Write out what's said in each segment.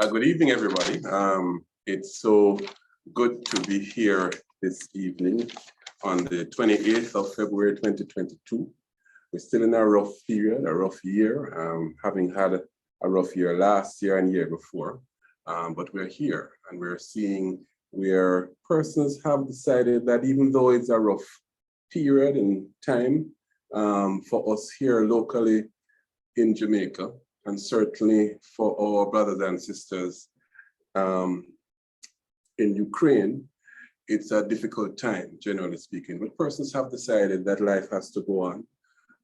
Good evening, everybody. It's so good to be here this evening on the 28th of February 2022. We're still in a rough period, a rough year, having had a rough year last year and year before. But we're here and we're seeing where persons have decided that even though it's a rough period in time for us here locally in Jamaica, and certainly for our brothers and sisters in Ukraine, it's a difficult time, generally speaking. But persons have decided that life has to go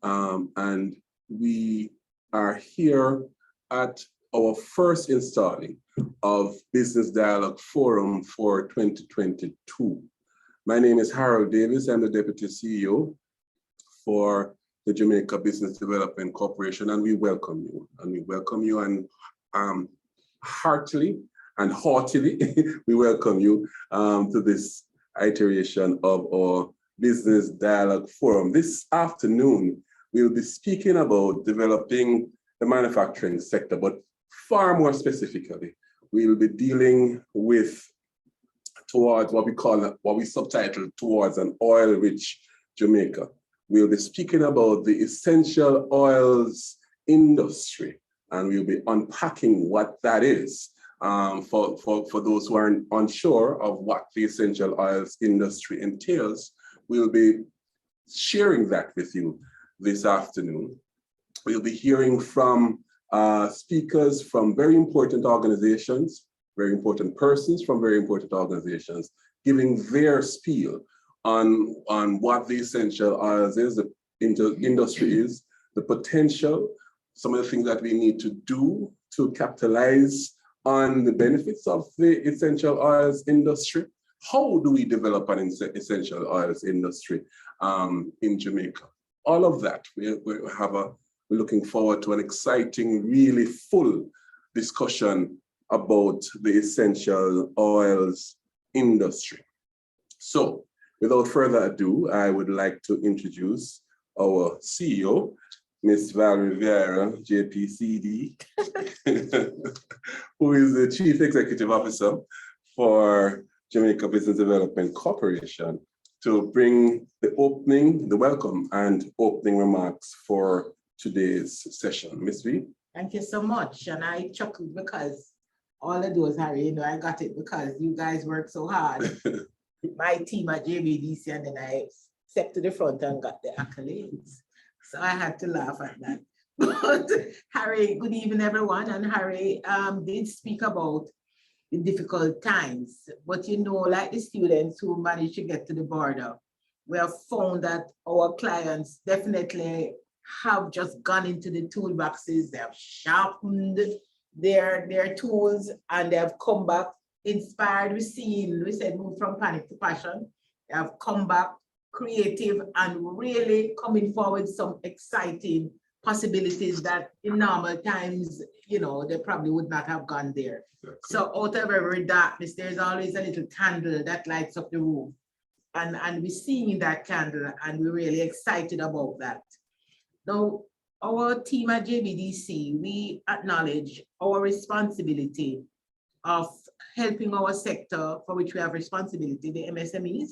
on. And we are here at our first installing of Business Dialogue Forum for 2022. My name is Harold Davis. I'm the Deputy CEO for the Jamaica Business Development Corporation, and we welcome you. And we welcome you and heartily and haughtily, we welcome you to this iteration of our Business Dialogue Forum. This afternoon, we'll be speaking about developing the manufacturing sector, but far more specifically, we'll be dealing with towards what we subtitled towards an oil-rich Jamaica. We'll be speaking about the essential oils industry, and we'll be unpacking what that is for those who are unsure of what the essential oils industry entails. We'll be sharing that with you this afternoon. We'll be hearing from speakers from very important organizations, very important persons from very important organizations, giving their spiel on what the essential oils is, the industry is, the potential, some of the things that we need to do to capitalize on the benefits of the essential oils industry. How do we develop an essential oils industry in Jamaica? All of that, we're looking forward to an exciting, really full discussion about the essential oils industry. So, without further ado, I would like to introduce our CEO, Ms. Valerie Vieira, JPCD, who is the Chief Executive Officer for Jamaica Business Development Corporation, to bring the welcome and opening remarks for today's session. Ms. V? Thank you so much. And I chuckled because all I do is, Harry, I got it because you guys work so hard. My team at JBDC, and then I stepped to the front and got the accolades. So I had to laugh at that. But Harry, good evening, everyone. And Harry did speak about the difficult times. But like the students who managed to get to the border, we have found that our clients definitely have just gone into the toolboxes, they have sharpened their tools, and they have come back inspired. We said move from panic to passion. They have come back creative and really coming forward some exciting possibilities that in normal times, they probably would not have gone there. Exactly. So out of every darkness, there's always a little candle that lights up the room. And we're seeing that candle and we're really excited about that. Now, our team at JBDC, we acknowledge our responsibility of helping our sector, for which we have responsibility, the MSMEs,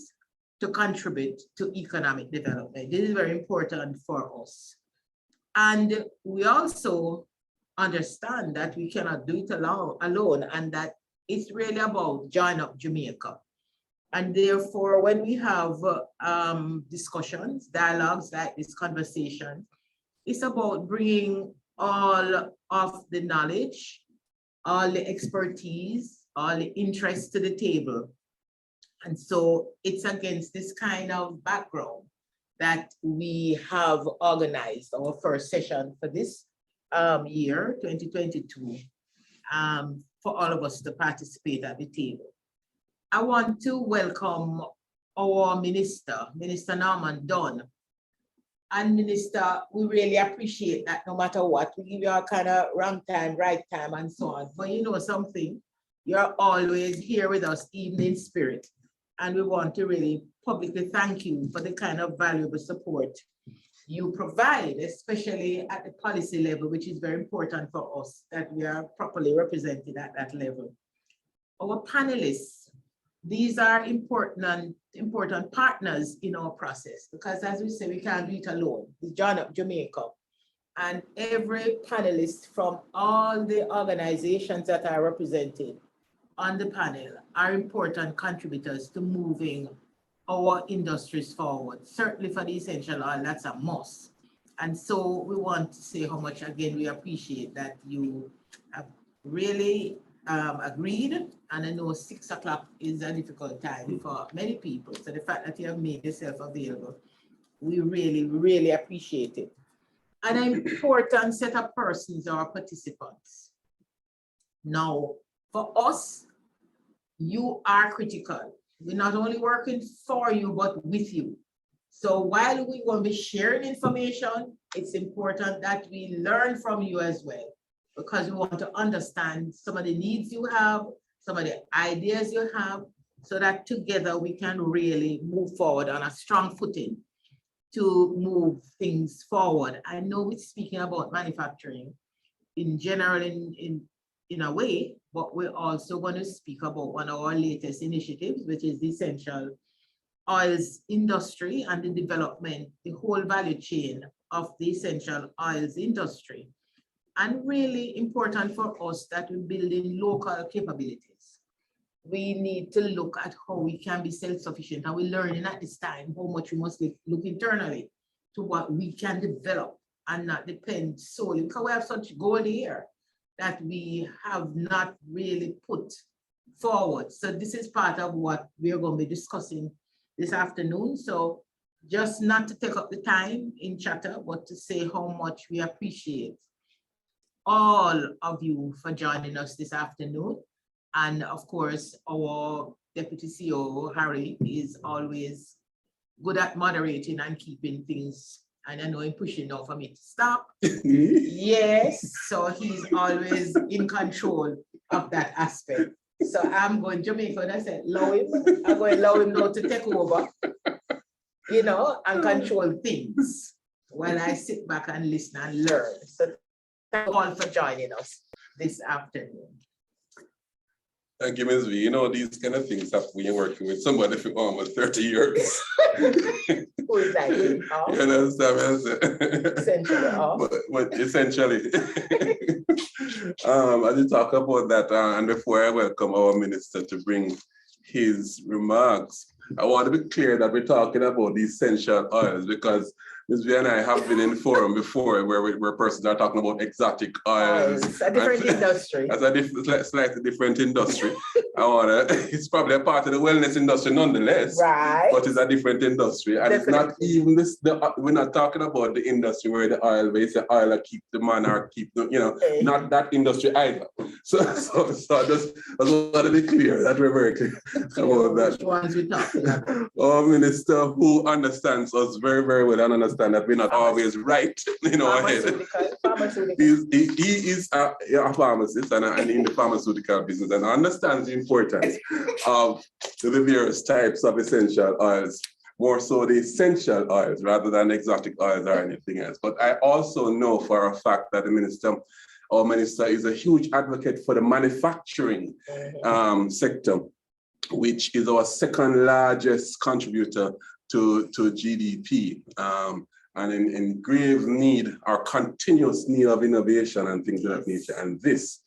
to contribute to economic development. This is very important for us. And we also understand that we cannot do it alone and that it's really about join up Jamaica. And therefore, when we have discussions, dialogues like this conversation, it's about bringing all of the knowledge, all the expertise, all the interest to the table. And so it's against this kind of background that we have organized our first session for this year, 2022, for all of us to participate at the table. I want to welcome our Minister Norman Dunn. And Minister, we really appreciate that no matter what, we give you a kind of wrong time, right time, and so on. But you know something, you're always here with us, even in spirit. And we want to really publicly thank you for the kind of valuable support you provide, especially at the policy level, which is very important for us, that we are properly represented at that level. Our panelists, these are important partners in our process, because as we say, we can't do it alone. We join up Jamaica, and every panelist from all the organizations that are represented on the panel are important contributors to moving our industries forward. Certainly for the essential oil, that's a must. And so we want to say how much, again, we appreciate that you have really agreed. And I know 6 o'clock is a difficult time for many people. So the fact that you have made yourself available, we really, really appreciate it. An important set of persons are participants. Now, for us, you are critical. We're not only working for you, but with you. So while we will be sharing information, it's important that we learn from you as well, because we want to understand some of the needs you have, some of the ideas you have, so that together we can really move forward on a strong footing to move things forward. I know we're speaking about manufacturing in general in a way, but we're also going to speak about one of our latest initiatives, which is the essential oils industry and the development, the whole value chain of the essential oils industry. And really important for us that we're building local capabilities. We need to look at how we can be self-sufficient, and we're learning at this time how much we must look internally to what we can develop and not depend solely, because we have such gold here that we have not really put forward. So this is part of what we're going to be discussing this afternoon. So just not to take up the time in chatter, but to say how much we appreciate all of you for joining us this afternoon. And of course, our Deputy CEO, Harry, is always good at moderating and keeping things, and I know him pushing now for me to stop. Yes, so he's always in control of that aspect. So I'm going to Jamaica, and I said, allow him. I'm going to allow him now to take over, you know, and control things while I sit back and listen and learn. So thank you all for joining us this afternoon. Thank you, Ms. V. You know, these kind of things happen when you're working with somebody for almost 30 years. Who is that? You understand what I'm saying? Essentially off. But essentially. I did talk about that, and before I welcome our minister to bring his remarks, I want to be clear that we're talking about the essential oils, because Ms. V and I have been in forum before where persons are talking about exotic oils. It's a different industry. It's a slightly different industry. It's probably a part of the wellness industry nonetheless, right? But it's a different industry. And Definitely. It's not even this, we're not talking about the industry where the oil, where it's the oil that keep the man or keep the, you know, Okay. Not that industry either. So I just want to be clear that we're very clear about that. Which ones we talking about? Our minister who understands us very, very well and understand that we're not always right in our head. He is a pharmacist and in the pharmaceutical business, and understands the importance of the various types of essential oils, more so the essential oils rather than exotic oils or anything else. But I also know for a fact that our minister is a huge advocate for the manufacturing sector, which is our second largest contributor to GDP, and in grave need, our continuous need of innovation and things of that nature. And this,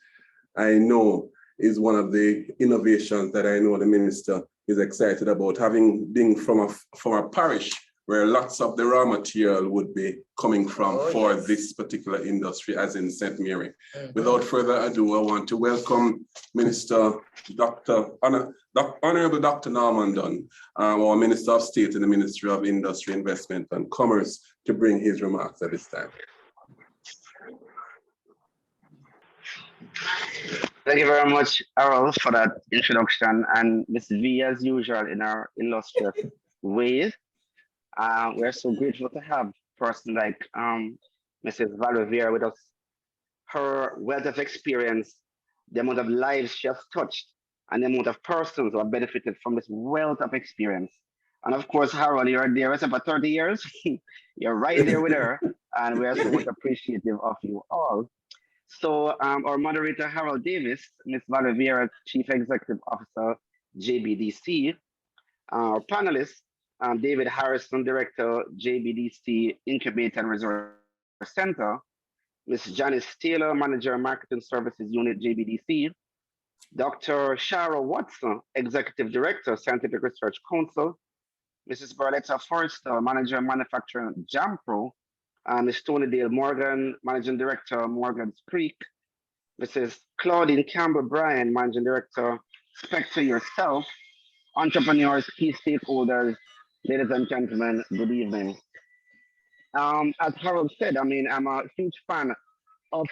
I know, is one of the innovations that I know the minister is excited about, having been from a parish where lots of the raw material would be coming from for this particular industry, as in St. Mary. Without further ado, I want to welcome Minister Honorable Dr. Norman Dunn, our Minister of State in the Ministry of Industry, Investment and Commerce, to bring his remarks at this time. Thank you very much, Errol, for that introduction, and Ms. V, as usual, in our illustrious ways. We're so grateful to have a person like Mrs. Valvera with us. Her wealth of experience, the amount of lives she has touched, and the amount of persons who have benefited from this wealth of experience And of course, Harold, you're there with her for 30 years. You're right there with her. And we are so much appreciative of you all. So our moderator, Harold Davis, Ms. Valerie, Chief Executive Officer, JBDC, our panelists, David Harrison, Director, JBDC Incubator and Resource Center, Ms. Janice Taylor, Manager, Marketing Services Unit, JBDC, Dr. Shara Watson, Executive Director, Scientific Research Council, Mrs. Berletta Forrester, Manager, Manufacturing, JAMPRO, Ms. Joni-Dale Morgan, Managing Director, Morgan's Creek, Mrs. Claudine Campbell Bryan, Managing Director, Spectre Yourself, entrepreneurs, key stakeholders, ladies and gentlemen, good evening. As Harold said, I mean, I'm a huge fan of,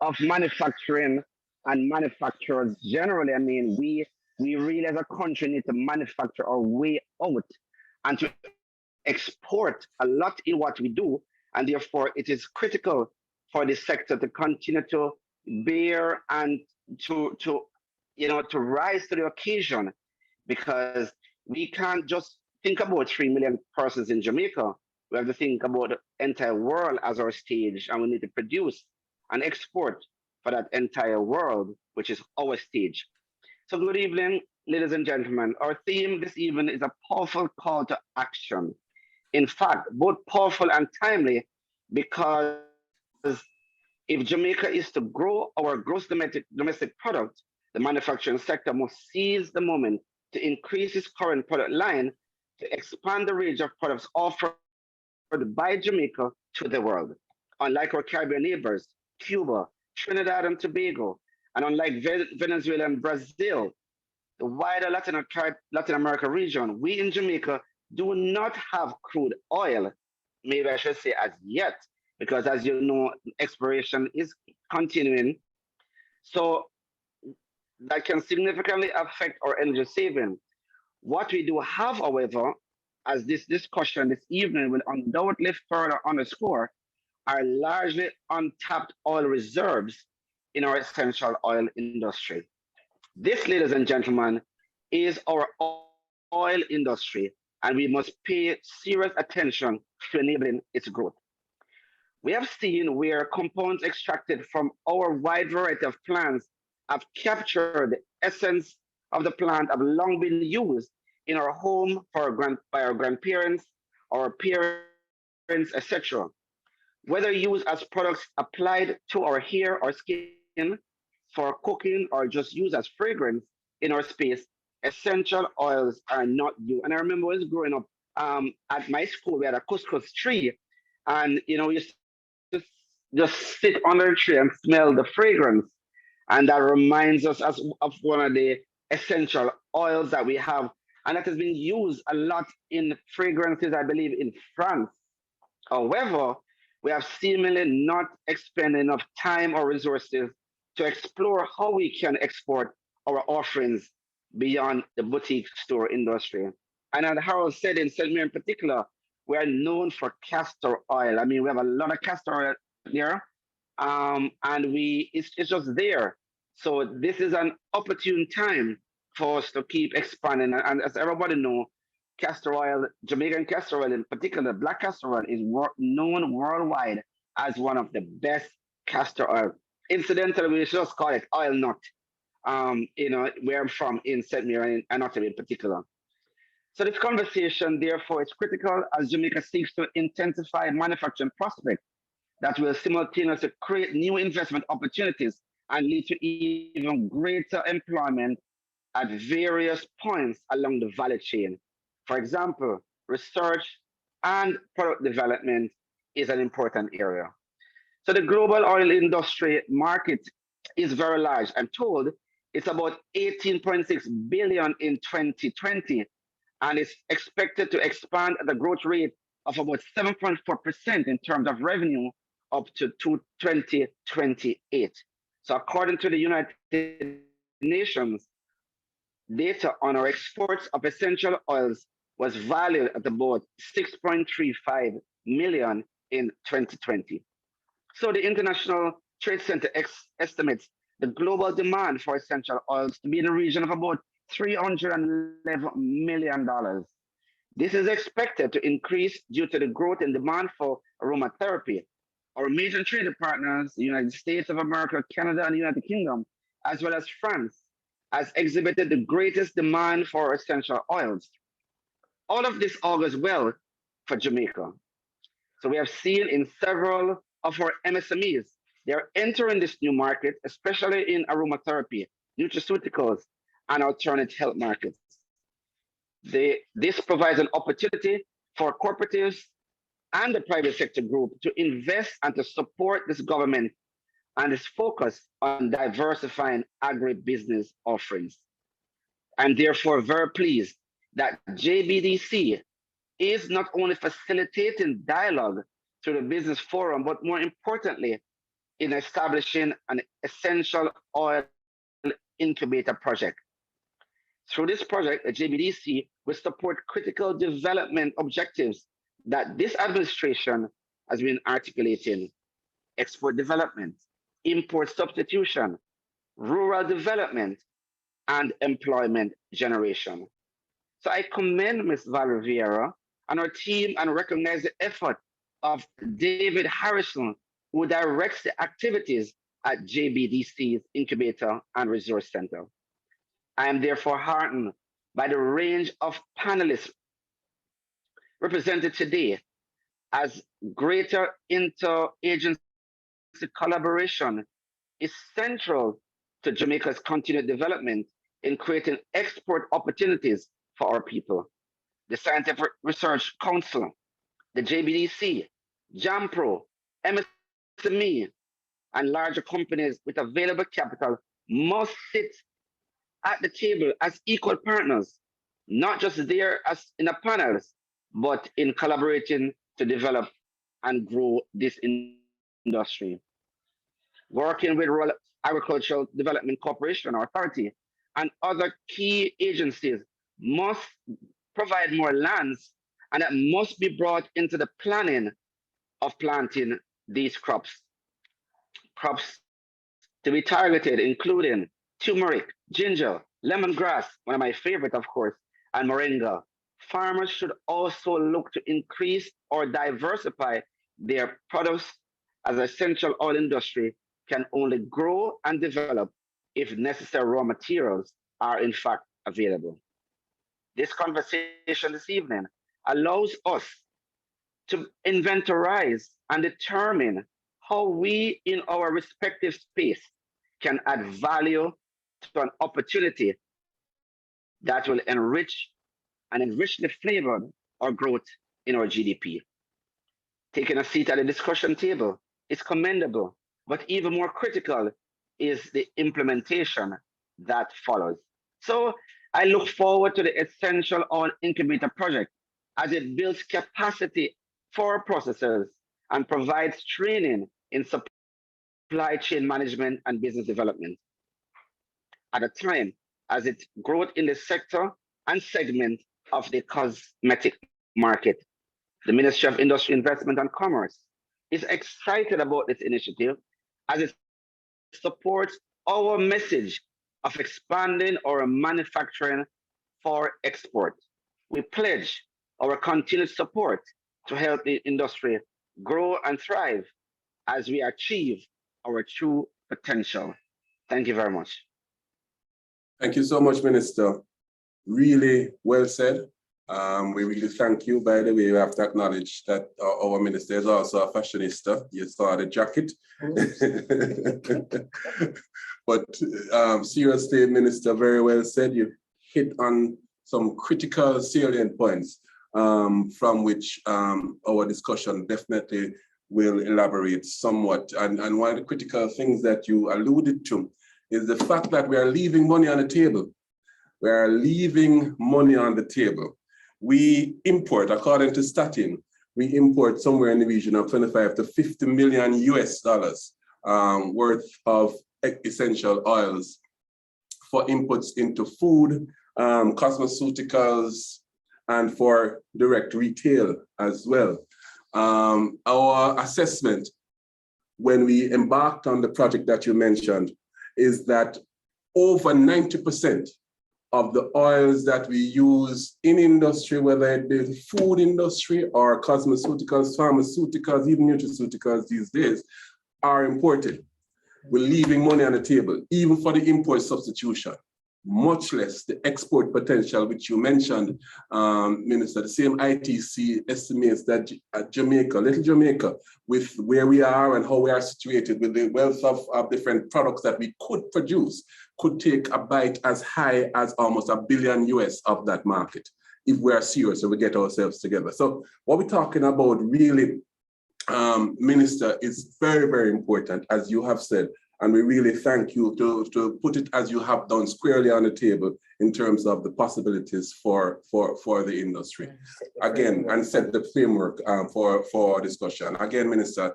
of manufacturing and manufacturers generally. I mean, we really as a country need to manufacture our way out and to export a lot in what we do. And therefore, it is critical for the sector to continue to bear and to to rise to the occasion, because we can't just think about 3 million persons in Jamaica. We have to think about the entire world as our stage, and we need to produce and export for that entire world, which is our stage. So good evening, ladies and gentlemen. Our theme this evening is a powerful call to action. In fact, both powerful and timely, because if Jamaica is to grow our gross domestic product, the manufacturing sector must seize the moment to increase its current product line, to expand the range of products offered by Jamaica to the world. Unlike our Caribbean neighbors, Cuba, Trinidad and Tobago, and unlike Venezuela and Brazil, the wider Latin America region, we in Jamaica do not have crude oil, maybe I should say as yet, because as you know, exploration is continuing. So that can significantly affect our energy saving. What we do have, however, as this discussion this evening will undoubtedly further underscore, are largely untapped oil reserves in our essential oil industry. This, ladies and gentlemen, is our oil industry, and we must pay serious attention to enabling its growth. We have seen where compounds extracted from our wide variety of plants have captured the essence of the plant, have long been used in our home by our grandparents, our parents, etc. Whether used as products applied to our hair or skin, for cooking, or just used as fragrance in our space, essential oils are not new. And I remember when I was growing up, at my school, we had a couscous tree, and we used to just sit under the tree and smell the fragrance. And that reminds us of one of the essential oils that we have. And that has been used a lot in fragrances, I believe, in France. However, we have seemingly not expended enough time or resources to explore how we can export our offerings beyond the boutique store industry. And as Harold said, in Scentre in particular, we are known for castor oil. I mean, we have a lot of castor oil there, and it's just there. So this is an opportune time for us to keep expanding. And as everybody know, castor oil, Jamaican castor oil in particular, black castor oil is known worldwide as one of the best castor oil. Incidentally, we just call it oil nut. Where I'm from in Scentre and Ottawa in particular. So this conversation, therefore, is critical as Jamaica seeks to intensify manufacturing prospects that will simultaneously create new investment opportunities and lead to even greater employment at various points along the value chain. For example, research and product development is an important area. So the global oil industry market is very large. I'm told it's about 18.6 billion in 2020, and it's expected to expand at a growth rate of about 7.4% in terms of revenue up to 2028. So according to the United Nations, data on our exports of essential oils was valued at about 6.35 million in 2020. So the International Trade Center estimates the global demand for essential oils to be in the region of about $311 million. This is expected to increase due to the growth in demand for aromatherapy. Our major trading partners, the United States of America, Canada, and the United Kingdom, as well as France, has exhibited the greatest demand for essential oils. All of this augurs well for Jamaica. So we have seen in several of our MSMEs, they're entering this new market, especially in aromatherapy, nutraceuticals, and alternate health markets. This provides an opportunity for cooperatives and the private sector group to invest and to support this government and its focus on diversifying agribusiness offerings. I'm therefore very pleased that JBDC is not only facilitating dialogue through the business forum, but more importantly, in establishing an essential oil incubator project. Through this project, the JBDC will support critical development objectives that this administration has been articulating: export development, import substitution, rural development, and employment generation. So I commend Ms. Valerie Vieira and her team and recognize the effort of David Harrison, who directs the activities at JBDC's Incubator and Resource Center. I am therefore heartened by the range of panelists represented today, as greater interagency collaboration is central to Jamaica's continued development in creating export opportunities for our people. The Scientific Research Council, the JBDC, JAMPRO, MSME, and larger companies with available capital must sit at the table as equal partners, not just there as in the panels, but in collaborating to develop and grow this industry. Working with Rural Agricultural Development Corporation or Authority and other key agencies must provide more lands, and that must be brought into the planning of planting these crops. Crops to be targeted, including turmeric, ginger, lemongrass, one of my favorite, of course, and moringa. Farmers should also look to increase or diversify their products, as the essential oil industry can only grow and develop if necessary raw materials are in fact available. This conversation this evening allows us to inventorize and determine how we in our respective space can add value to an opportunity that will enrich the flavor or growth in our GDP. Taking a seat at the discussion table is commendable, but even more critical is the implementation that follows. So I look forward to the Essential Oil Incubator project as it builds capacity for processors and provides training in supply chain management and business development. At a time as its growth in the sector and segment of the cosmetic market, the Ministry of Industry, Investment and Commerce is excited about this initiative as it supports our message of expanding our manufacturing for export. We pledge our continued support to help the industry grow and thrive as we achieve our true potential. Thank you very much. Thank you so much, Minister. Really well said. We really thank you. By the way, we have to acknowledge that our minister is also a fashionista. You saw the jacket. But seriously, Minister, very well said. You hit on some critical salient points from which our discussion definitely will elaborate somewhat. And one of the critical things that you alluded to is the fact that we are leaving money on the table. We are leaving money on the table. We import, according to Statin, we import somewhere in the region of 25 to 50 million US dollars worth of essential oils for inputs into food, cosmeceuticals, and for direct retail as well. Our assessment when we embarked on the project that you mentioned is that over 90% of the oils that we use in industry, whether it be the food industry or cosmeceuticals, pharmaceuticals, even nutraceuticals these days, are imported. We're leaving money on the table, even for the import substitution, much less the export potential, which you mentioned, Minister. The same ITC estimates that Jamaica, little Jamaica, with where we are and how we are situated with the wealth of different products that we could produce, could take a bite as high as almost $1 billion US of that market if we are serious and we get ourselves together. So what we're talking about really, Minister, is very, very important, as you have said, and we really thank you to put it as you have done squarely on the table in terms of the possibilities for the industry. Again, and set the framework for discussion. Again, Minister,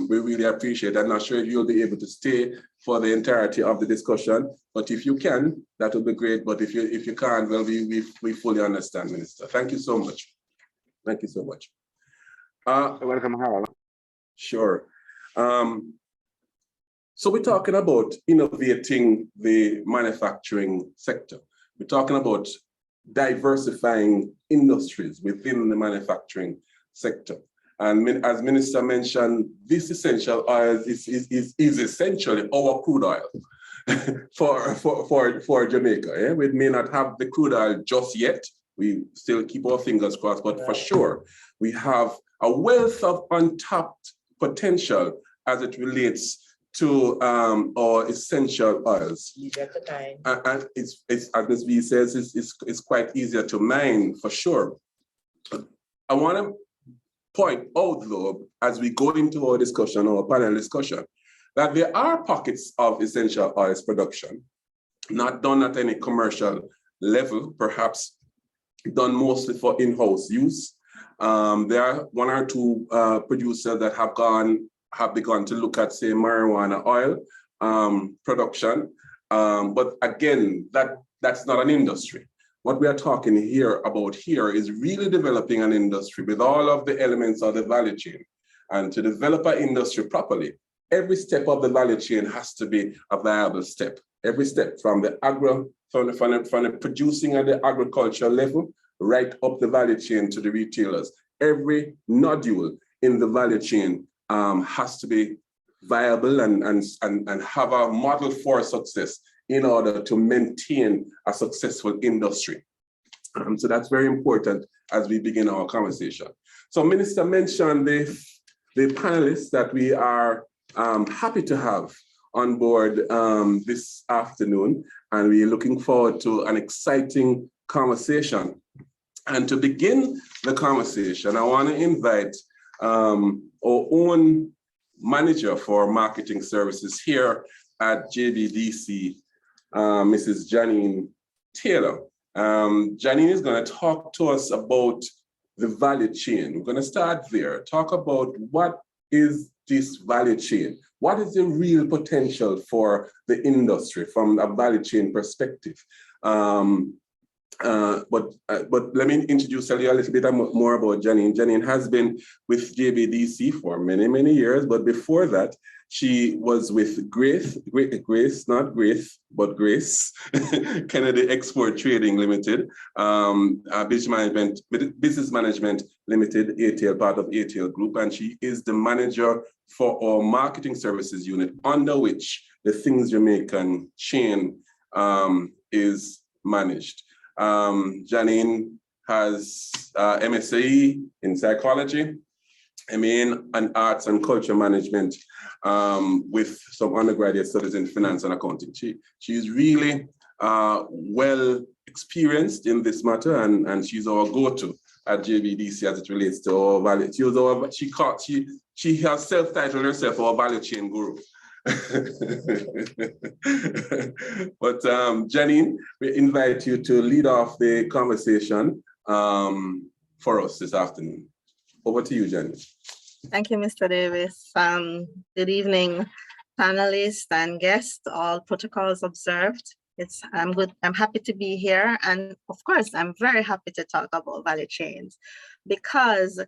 we really appreciate it. I'm not sure if you'll be able to stay for the entirety of the discussion, but if you can, that would be great. But if you can't, well, we fully understand, Minister. Thank you so much. Thank you so much. You're welcome, Harold. Sure. So we're talking about innovating the manufacturing sector. We're talking about diversifying industries within the manufacturing sector. And as Minister mentioned, this essential oil is essentially our crude oil for Jamaica. Yeah? We may not have the crude oil just yet. We still keep our fingers crossed, but for sure, we have a wealth of untapped potential as it relates to our essential oils. And it's as Ms. V says, it's quite easier to mine for sure. I want to point out though, as we go into our discussion, our panel discussion, that there are pockets of essential oils production, not done at any commercial level, perhaps done mostly for in-house use. There are one or two producers that have begun to look at, say, marijuana oil production. But again, that's not an industry. What we are talking about here is really developing an industry with all of the elements of the value chain. And to develop an industry properly, every step of the value chain has to be a viable step. Every step from the producing at the agricultural level, right up the value chain to the retailers. Every nodule in the value chain has to be viable and have a model for success in order to maintain a successful industry. So that's very important as we begin our conversation. So Minister mentioned the panelists that we are happy to have on board this afternoon, and we're looking forward to an exciting conversation. And to begin the conversation, I want to invite our own manager for marketing services here at JBDC, Mrs. Janine Taylor. Janine is going to talk to us about the value chain. We're going to start there, talk about what is this value chain? What is the real potential for the industry from a value chain perspective? But let me introduce you a little bit more about Janine. Janine has been with JBDC for many, many years, but before that, she was with Grace, Kennedy Export Trading Limited, Business Management Limited, ATL, part of ATL Group, and she is the manager for our marketing services unit, under which the Things Jamaican chain is managed. Janine has MSc in psychology, MA in arts and culture management, with some undergraduate studies in finance and accounting. She's really well experienced in this matter, and she's our go-to at JBDC as it relates to our value. She has self-titled herself our value chain guru. But Janine, we invite you to lead off the conversation for us this afternoon. Over to you, Janine. Thank you, Mr. Davis. Good evening, panelists and guests, all protocols observed. I'm happy to be here. And of course, I'm very happy to talk about value chains because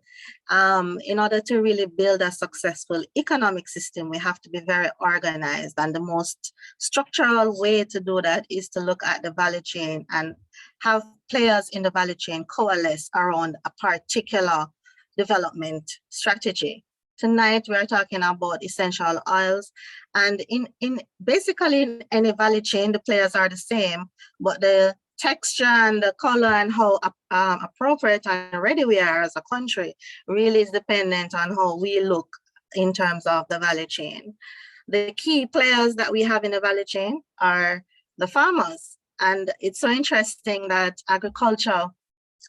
in order to really build a successful economic system, we have to be very organized. And the most structural way to do that is to look at the value chain and have players in the value chain coalesce around a particular development strategy. Tonight, we're talking about essential oils, and basically in any value chain, the players are the same, but the texture and the color and how appropriate and ready we are as a country really is dependent on how we look in terms of the value chain. The key players that we have in the value chain are the farmers, and it's so interesting that agriculture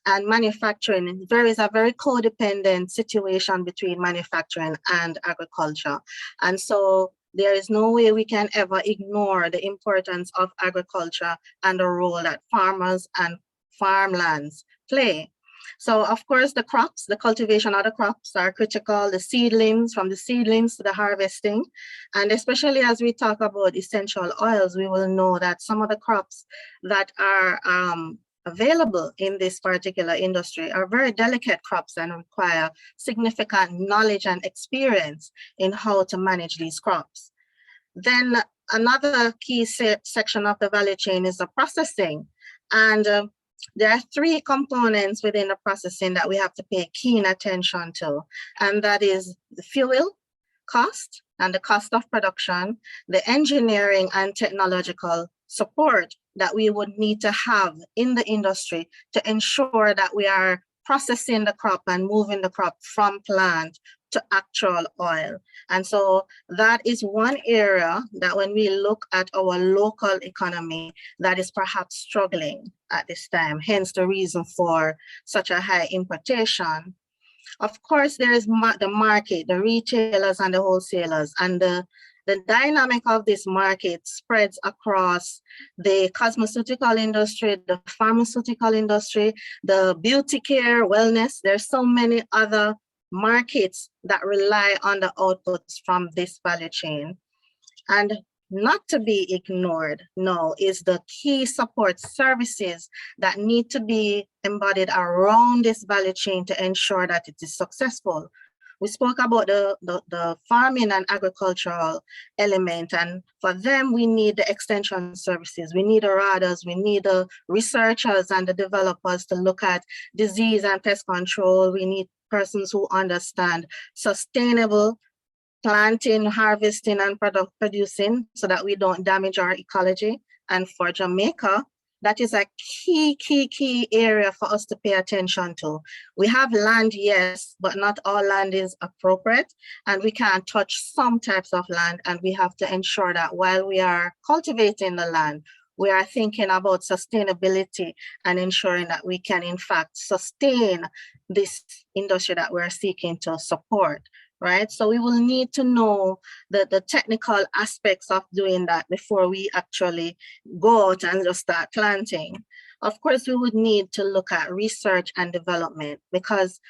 and manufacturing, there is a very codependent situation between manufacturing and agriculture. And so there is no way we can ever ignore the importance of agriculture and the role that farmers and farmlands play. So of course, the crops, the cultivation of the crops are critical, the seedlings, from the seedlings to the harvesting. And especially as we talk about essential oils, we will know that some of the crops that are available in this particular industry are very delicate crops and require significant knowledge and experience in how to manage these crops. Then another key section of the value chain is the processing. And there are three components within the processing that we have to pay keen attention to. And that is the fuel cost and the cost of production, the engineering and technological support that we would need to have in the industry to ensure that we are processing the crop and moving the crop from plant to actual oil. And so that is one area that when we look at our local economy, that is perhaps struggling at this time, hence the reason for such a high importation. Of course, there is the market, the retailers and the wholesalers, and the dynamic of this market spreads across the cosmeceutical industry, the pharmaceutical industry, the beauty care, wellness. There's so many other markets that rely on the outputs from this value chain. And not to be ignored, no, is the key support services that need to be embodied around this value chain to ensure that it is successful. We spoke about the farming and agricultural element, and for them, we need the extension services. We need the RADAs, we need the researchers and the developers to look at disease and pest control. We need persons who understand sustainable planting, harvesting, and product producing so that we don't damage our ecology. And for Jamaica, that is a key area for us to pay attention to. We have land, yes, but not all land is appropriate, and we can't touch some types of land, and we have to ensure that while we are cultivating the land, we are thinking about sustainability and ensuring that we can in fact sustain this industry that we're seeking to support. Right? So we will need to know the technical aspects of doing that before we actually go out and just start planting. Of course, we would need to look at research and development because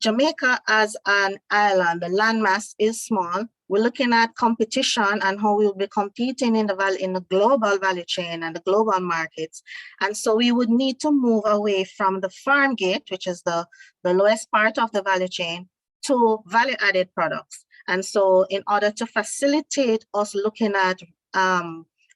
Jamaica as an island, the landmass is small. We're looking at competition and how we'll be competing in the global value chain and the global markets. And so we would need to move away from the farm gate, which is the lowest part of the value chain, to value-added products. And so in order to facilitate us looking at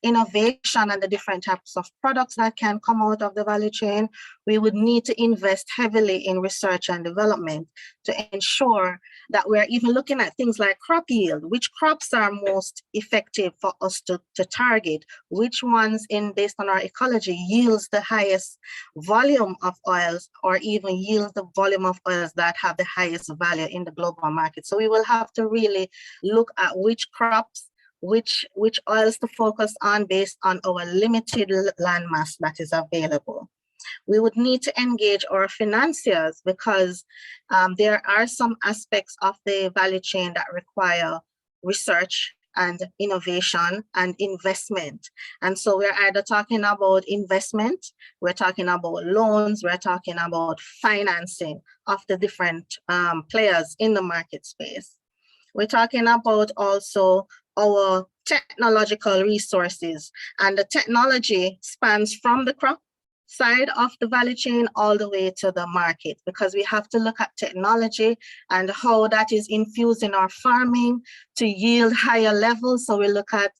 innovation and the different types of products that can come out of the value chain, we would need to invest heavily in research and development to ensure that we're even looking at things like crop yield, which crops are most effective for us to target, which ones based on our ecology yields the highest volume of oils or even yields the volume of oils that have the highest value in the global market. So we will have to really look at which crops, which oils to focus on based on our limited land mass that is available. We would need to engage our financiers because there are some aspects of the value chain that require research and innovation and investment. And so we're either talking about investment, we're talking about loans, we're talking about financing of the different players in the market space. We're talking about also our technological resources. And the technology spans from the crop side of the value chain all the way to the market, because we have to look at technology and how that is infused in our farming to yield higher levels. So we look at,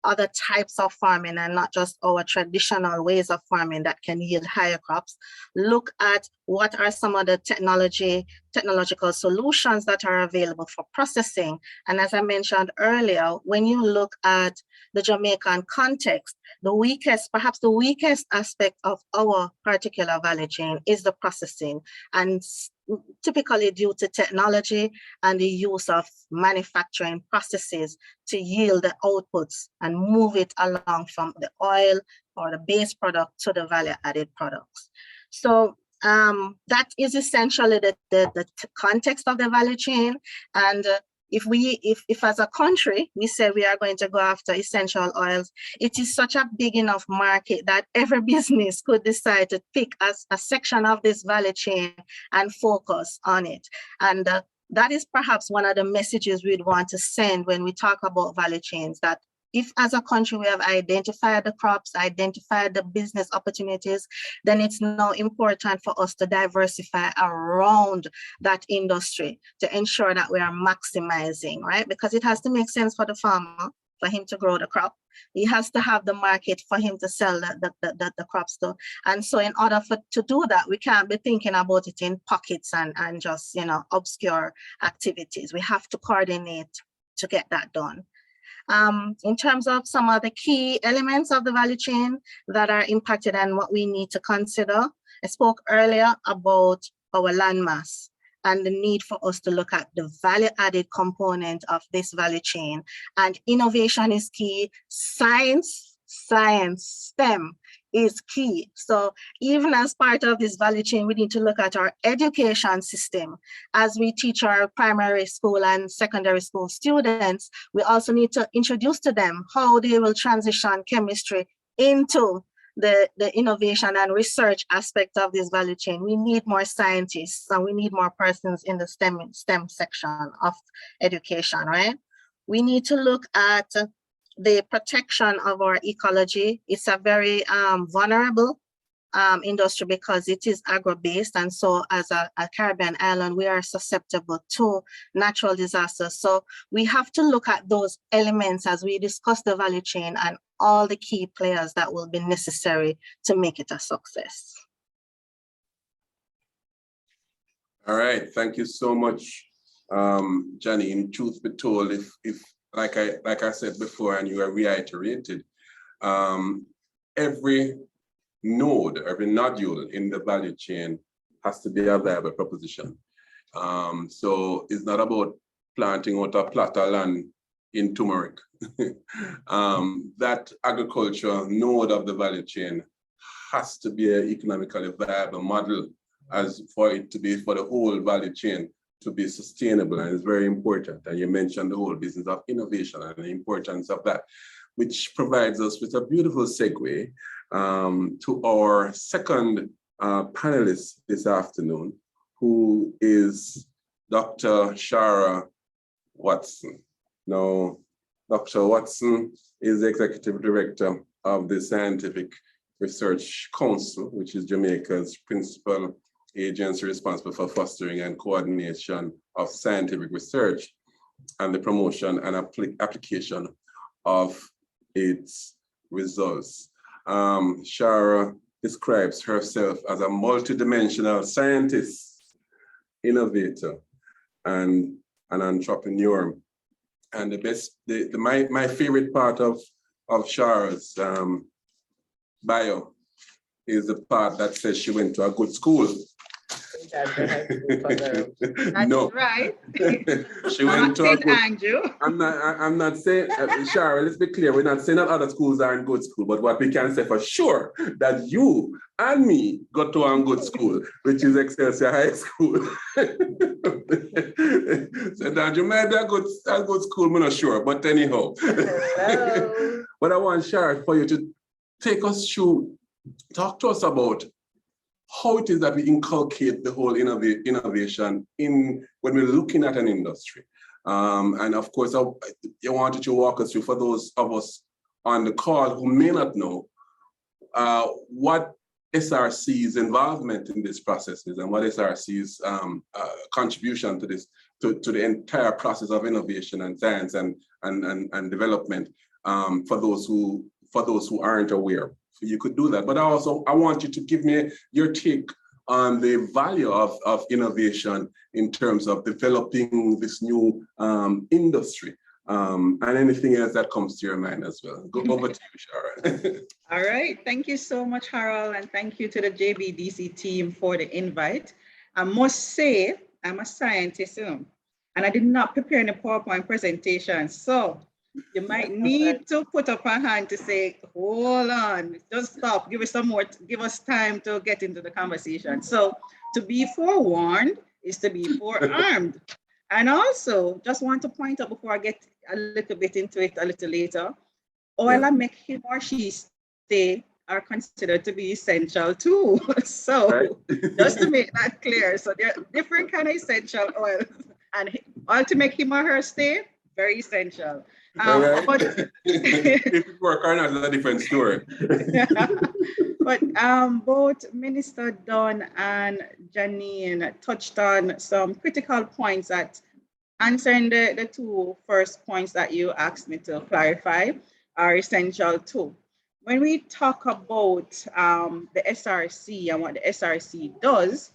other types of farming and not just our traditional ways of farming that can yield higher crops. Look at what are some of the technological solutions that are available for processing. And as I mentioned earlier, when you look at the Jamaican context, perhaps the weakest aspect of our particular value chain is the processing, and typically due to technology and the use of manufacturing processes to yield the outputs and move it along from the oil or the base product to the value-added products. So that is essentially the context of the value chain. And if as a country, we say we are going to go after essential oils, it is such a big enough market that every business could decide to pick a section of this value chain and focus on it. And that is perhaps one of the messages we'd want to send when we talk about value chains, that if as a country we have identified the crops, identified the business opportunities, then it's now important for us to diversify around that industry to ensure that we are maximizing, right? Because it has to make sense for the farmer, for him to grow the crop. He has to have the market for him to sell the crops to. And so in order to do that, we can't be thinking about it in pockets and just, obscure activities. We have to coordinate to get that done. In terms of some of the key elements of the value chain that are impacted and what we need to consider, I spoke earlier about our landmass and the need for us to look at the value-added component of this value chain. And innovation is key. Science, STEM is key. So even as part of this value chain, we need to look at our education system. As we teach our primary school and secondary school students, we also need to introduce to them how they will transition chemistry into the innovation and research aspect of this value chain. We need more scientists and we need more persons in the STEM section of education, right? We need to look at the protection of our ecology. It's a very vulnerable industry because it is agro-based, and so as a Caribbean island, we are susceptible to natural disasters. So we have to look at those elements as we discuss the value chain and all the key players that will be necessary to make it a success. All right, thank you so much, Janine. Truth be told, if like I said before, and you have reiterated, every node, every nodule in the value chain has to be a viable proposition. So it's not about planting out a plot of land in turmeric. That agriculture node of the value chain has to be an economically viable model as for it to be for the whole value chain to be sustainable, and it's very important. And you mentioned the whole business of innovation and the importance of that, which provides us with a beautiful segue to our second panelist this afternoon, who is Dr. Shara Watson. Now, Dr. Watson is the Executive Director of the Scientific Research Council, which is Jamaica's principal agency responsible for fostering and coordination of scientific research and the promotion and application of its results. Charrah describes herself as a multidimensional scientist, innovator, and an entrepreneur. And my favorite part of Charrah's bio is the part that says she went to a good school. No, right. She went to a good. Andrew. I'm not saying, Shara, let's be clear. We're not saying that other schools aren't good school, but what we can say for sure that you and me got to a good school, which is Excelsior High School. So that you might be a good school, I'm not sure, but anyhow. Hello. But I want Shara for you to take us through, talk to us about how it is that we inculcate the whole innovation when we're looking at an industry. And of course, I wanted to walk us through, for those of us on the call who may not know, what SRC's involvement in this process is, and what SRC's contribution to this, to the entire process of innovation and science and development, for those who aren't aware. So you could do that. But I want you to give me your take on the value of innovation in terms of developing this new industry, and anything else that comes to your mind as well. Go over to you, Shara. All right, thank you so much, Harold, and thank you to the JBDC team for the invite. I must say, I'm a scientist, and I did not prepare any PowerPoint presentation, so you might need to put up a hand to say, hold on, just stop, give us some more, give us time to get into the conversation. So to be forewarned is to be forearmed. And also, just want to point out before I get a little bit into it a little later, oil and make him or she stay are considered to be essential too. So just to make that clear, so there are different kind of essential oils, and oil to make him or her stay, very essential. But if it work or not is a different story. But both Minister Dunn and Janine touched on some critical points that answering the two first points that you asked me to clarify are essential too. When we talk about the SRC and what the SRC does,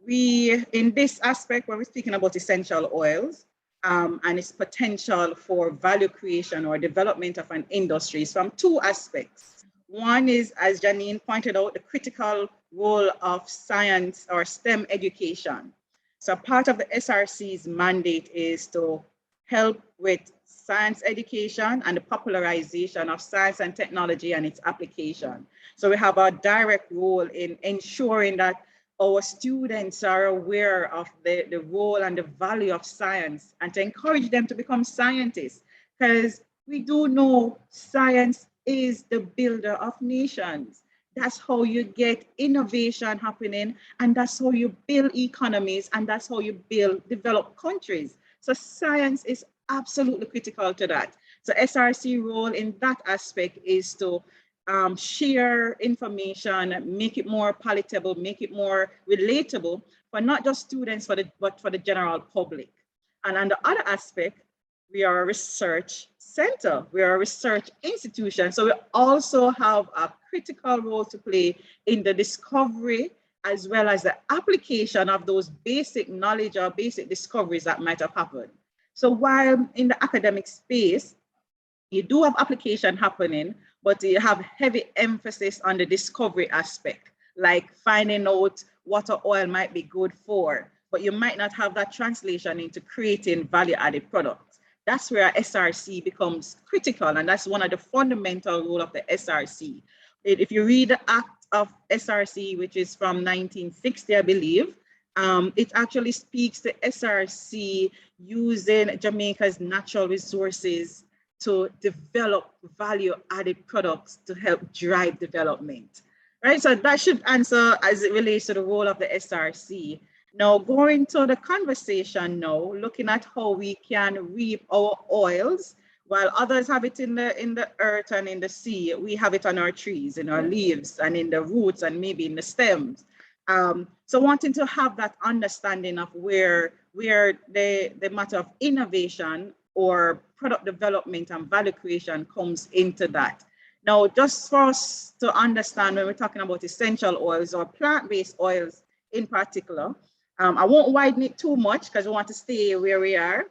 in this aspect, when we're speaking about essential oils, and its potential for value creation or development of an industry is from two aspects. One is, as Janine pointed out, the critical role of science or STEM education. So part of the SRC's mandate is to help with science education and the popularization of science and technology and its application. So we have a direct role in ensuring that our students are aware of the role and the value of science, and to encourage them to become scientists, because we do know science is the builder of nations. That's how you get innovation happening, and that's how you build economies, and that's how you develop countries. So science is absolutely critical to that. So SRC role in that aspect is to share information, make it more palatable, make it more relatable for not just students, but for the general public. And on the other aspect, we are a research center, we are a research institution. So we also have a critical role to play in the discovery as well as the application of those basic knowledge or basic discoveries that might have happened. So while in the academic space, you do have application happening, but you have heavy emphasis on the discovery aspect, like finding out what an oil might be good for, but you might not have that translation into creating value-added products. That's where SRC becomes critical, and that's one of the fundamental role of the SRC. If you read the Act of SRC, which is from 1960, I believe, it actually speaks to SRC using Jamaica's natural resources to develop value-added products to help drive development, right? So that should answer as it relates to the role of the SRC. Now, going to the conversation now, looking at how we can reap our oils, while others have it in the earth and in the sea, we have it on our trees, in our leaves, and in the roots, and maybe in the stems. So wanting to have that understanding of where the matter of innovation or product development and value creation comes into that. Now, just for us to understand when we're talking about essential oils or plant-based oils in particular, I won't widen it too much because we want to stay where we are,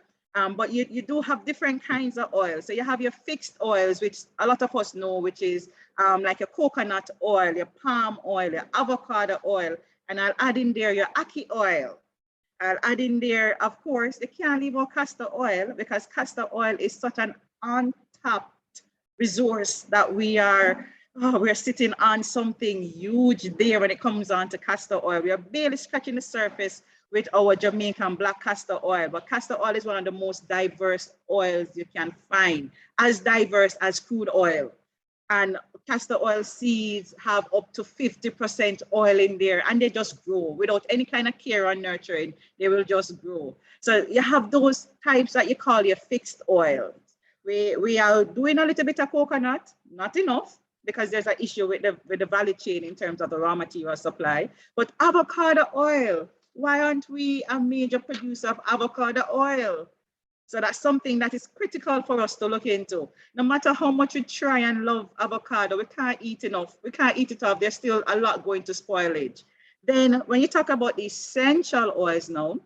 but you do have different kinds of oils. So you have your fixed oils, which a lot of us know, which is like your coconut oil, your palm oil, your avocado oil, and I'll add in there your ackee oil. I'll add in there, of course, you can't leave out castor oil, because castor oil is such an untapped resource that we're sitting on something huge there when it comes on to castor oil. We are barely scratching the surface with our Jamaican black castor oil, but castor oil is one of the most diverse oils you can find, as diverse as crude oil. And castor oil seeds have up to 50% oil in there, and they just grow without any kind of care or nurturing. They will just grow. So you have those types that you call your fixed oils. We are doing a little bit of coconut, not enough, because there's an issue with the value chain in terms of the raw material supply. But avocado oil, why aren't we a major producer of avocado oil? So that's something that is critical for us to look into. No matter how much we try and love avocado, we can't eat enough. We can't eat it off. There's still a lot going to spoilage. Then when you talk about the essential oils now,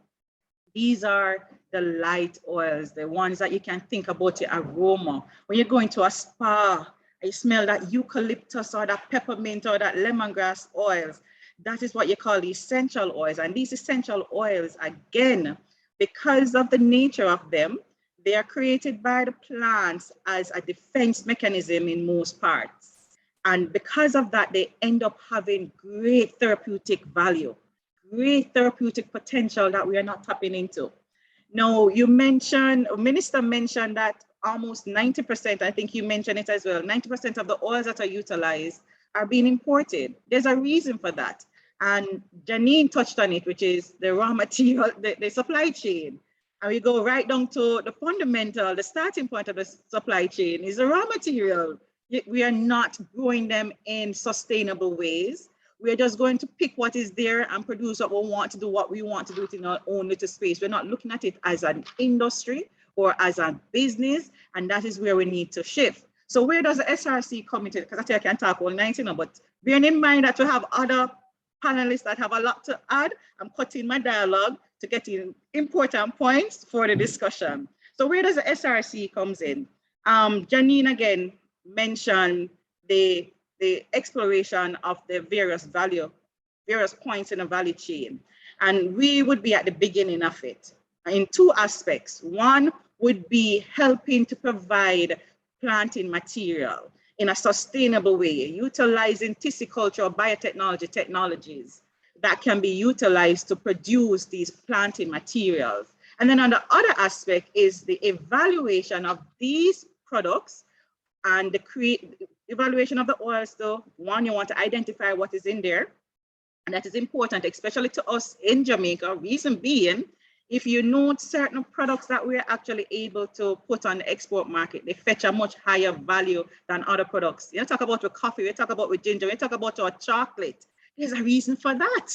these are the light oils, the ones that you can think about the aroma. When you're going to a spa, you smell that eucalyptus or that peppermint or that lemongrass oils. That is what you call the essential oils. And these essential oils, again, because of the nature of them, they are created by the plants as a defense mechanism in most parts. And because of that, they end up having great therapeutic value, great therapeutic potential that we are not tapping into. Now, you mentioned, Minister mentioned that almost 90%, I think you mentioned it as well, 90% of the oils that are utilized are being imported. There's a reason for that. And Janine touched on it, which is the raw material, the supply chain. And we go right down to the fundamental, the starting point of the supply chain is the raw material. We are not growing them in sustainable ways. We're just going to pick what is there and produce what we want to do, what we want to do in our own little space. We're not looking at it as an industry or as a business, and that is where we need to shift. So where does the SRC come into it? Because I think I can talk all night, but bearing in mind that we have other panelists that have a lot to add, I'm cutting my dialogue to get in important points for the discussion. So where does the SRC comes in? Janine again mentioned the exploration of the various points in the value chain. And we would be at the beginning of it in two aspects. One would be helping to provide planting material in a sustainable way, utilizing tissueculture or biotechnology technologies that can be utilized to produce these planting materials. And then on the other aspect is the evaluation of these products and the evaluation of the oils. So one, you want to identify what is in there, and that is important, especially to us in Jamaica. Reason being, if you note certain products that we're actually able to put on the export market, they fetch a much higher value than other products. You talk about with coffee, we talk about with ginger, we talk about our chocolate. There's a reason for that.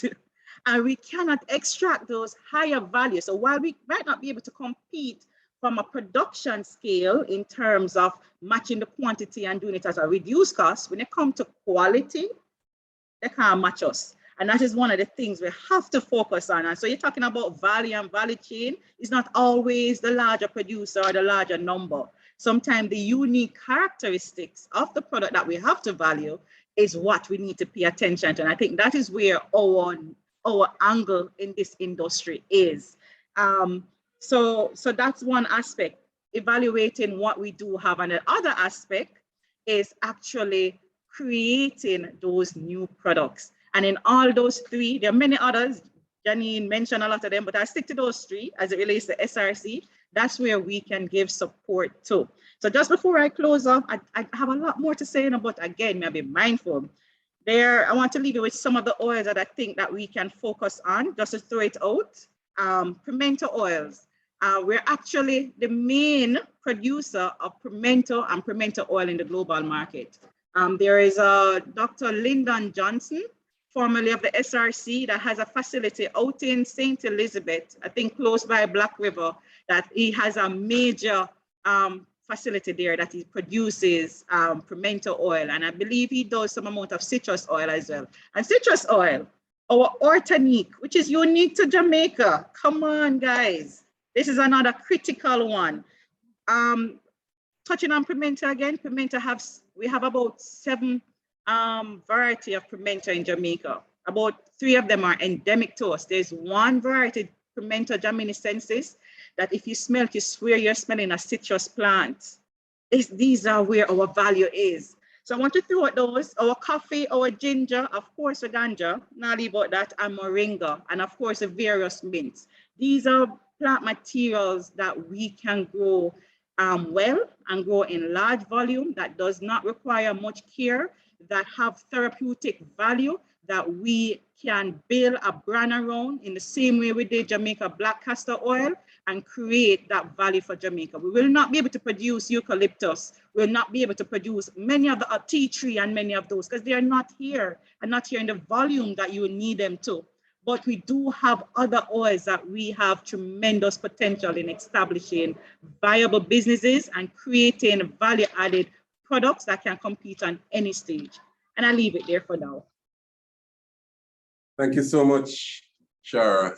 And we cannot extract those higher values. So while we might not be able to compete from a production scale in terms of matching the quantity and doing it as a reduced cost, when it comes to quality, they can't match us. And that is one of the things we have to focus on. And so you're talking about value and value chain. It's not always the larger producer or the larger number. Sometimes the unique characteristics of the product that we have to value is what we need to pay attention to. And I think that is where our angle in this industry is. So that's one aspect, evaluating what we do have. And the other aspect is actually creating those new products. And in all those three, there are many others. Janine mentioned a lot of them, but I stick to those three as it relates to SRC. That's where we can give support to. So just before I close off, I have a lot more to say, but again, maybe mindful. I want to leave you with some of the oils that I think that we can focus on, just to throw it out. Pimento oils. We're actually the main producer of pimento and pimento oil in the global market. There is Dr. Lyndon Johnson, formerly of the SRC, that has a facility out in St. Elizabeth, I think close by Black River, that he has a major facility there that he produces pimento oil. And I believe he does some amount of citrus oil as well. And citrus oil, our Ortanique, which is unique to Jamaica. Come on, guys. This is another critical one. Touching on pimento again, we have about 7 variety of pimento in Jamaica. About 3 of them are endemic to us. There's one variety, Pimento jaminecensis, that if you smell it, you swear you're smelling a citrus plant. These are where our value is. So I want to throw out those, our coffee, our ginger, of course, the ganja, not leave out that, and moringa, and of course, the various mints. These are plant materials that we can grow well and grow in large volume, that does not require much care, that have therapeutic value, that we can build a brand around in the same way we did Jamaica black castor oil and create that value for Jamaica. We will not be able to produce eucalyptus. We'll not be able to produce many of the tea tree and many of those because they are not here and not here in the volume that you need them to. But we do have other oils that we have tremendous potential in establishing viable businesses and creating value-added products that can compete on any stage. And I leave it there for now. Thank you so much, Shara.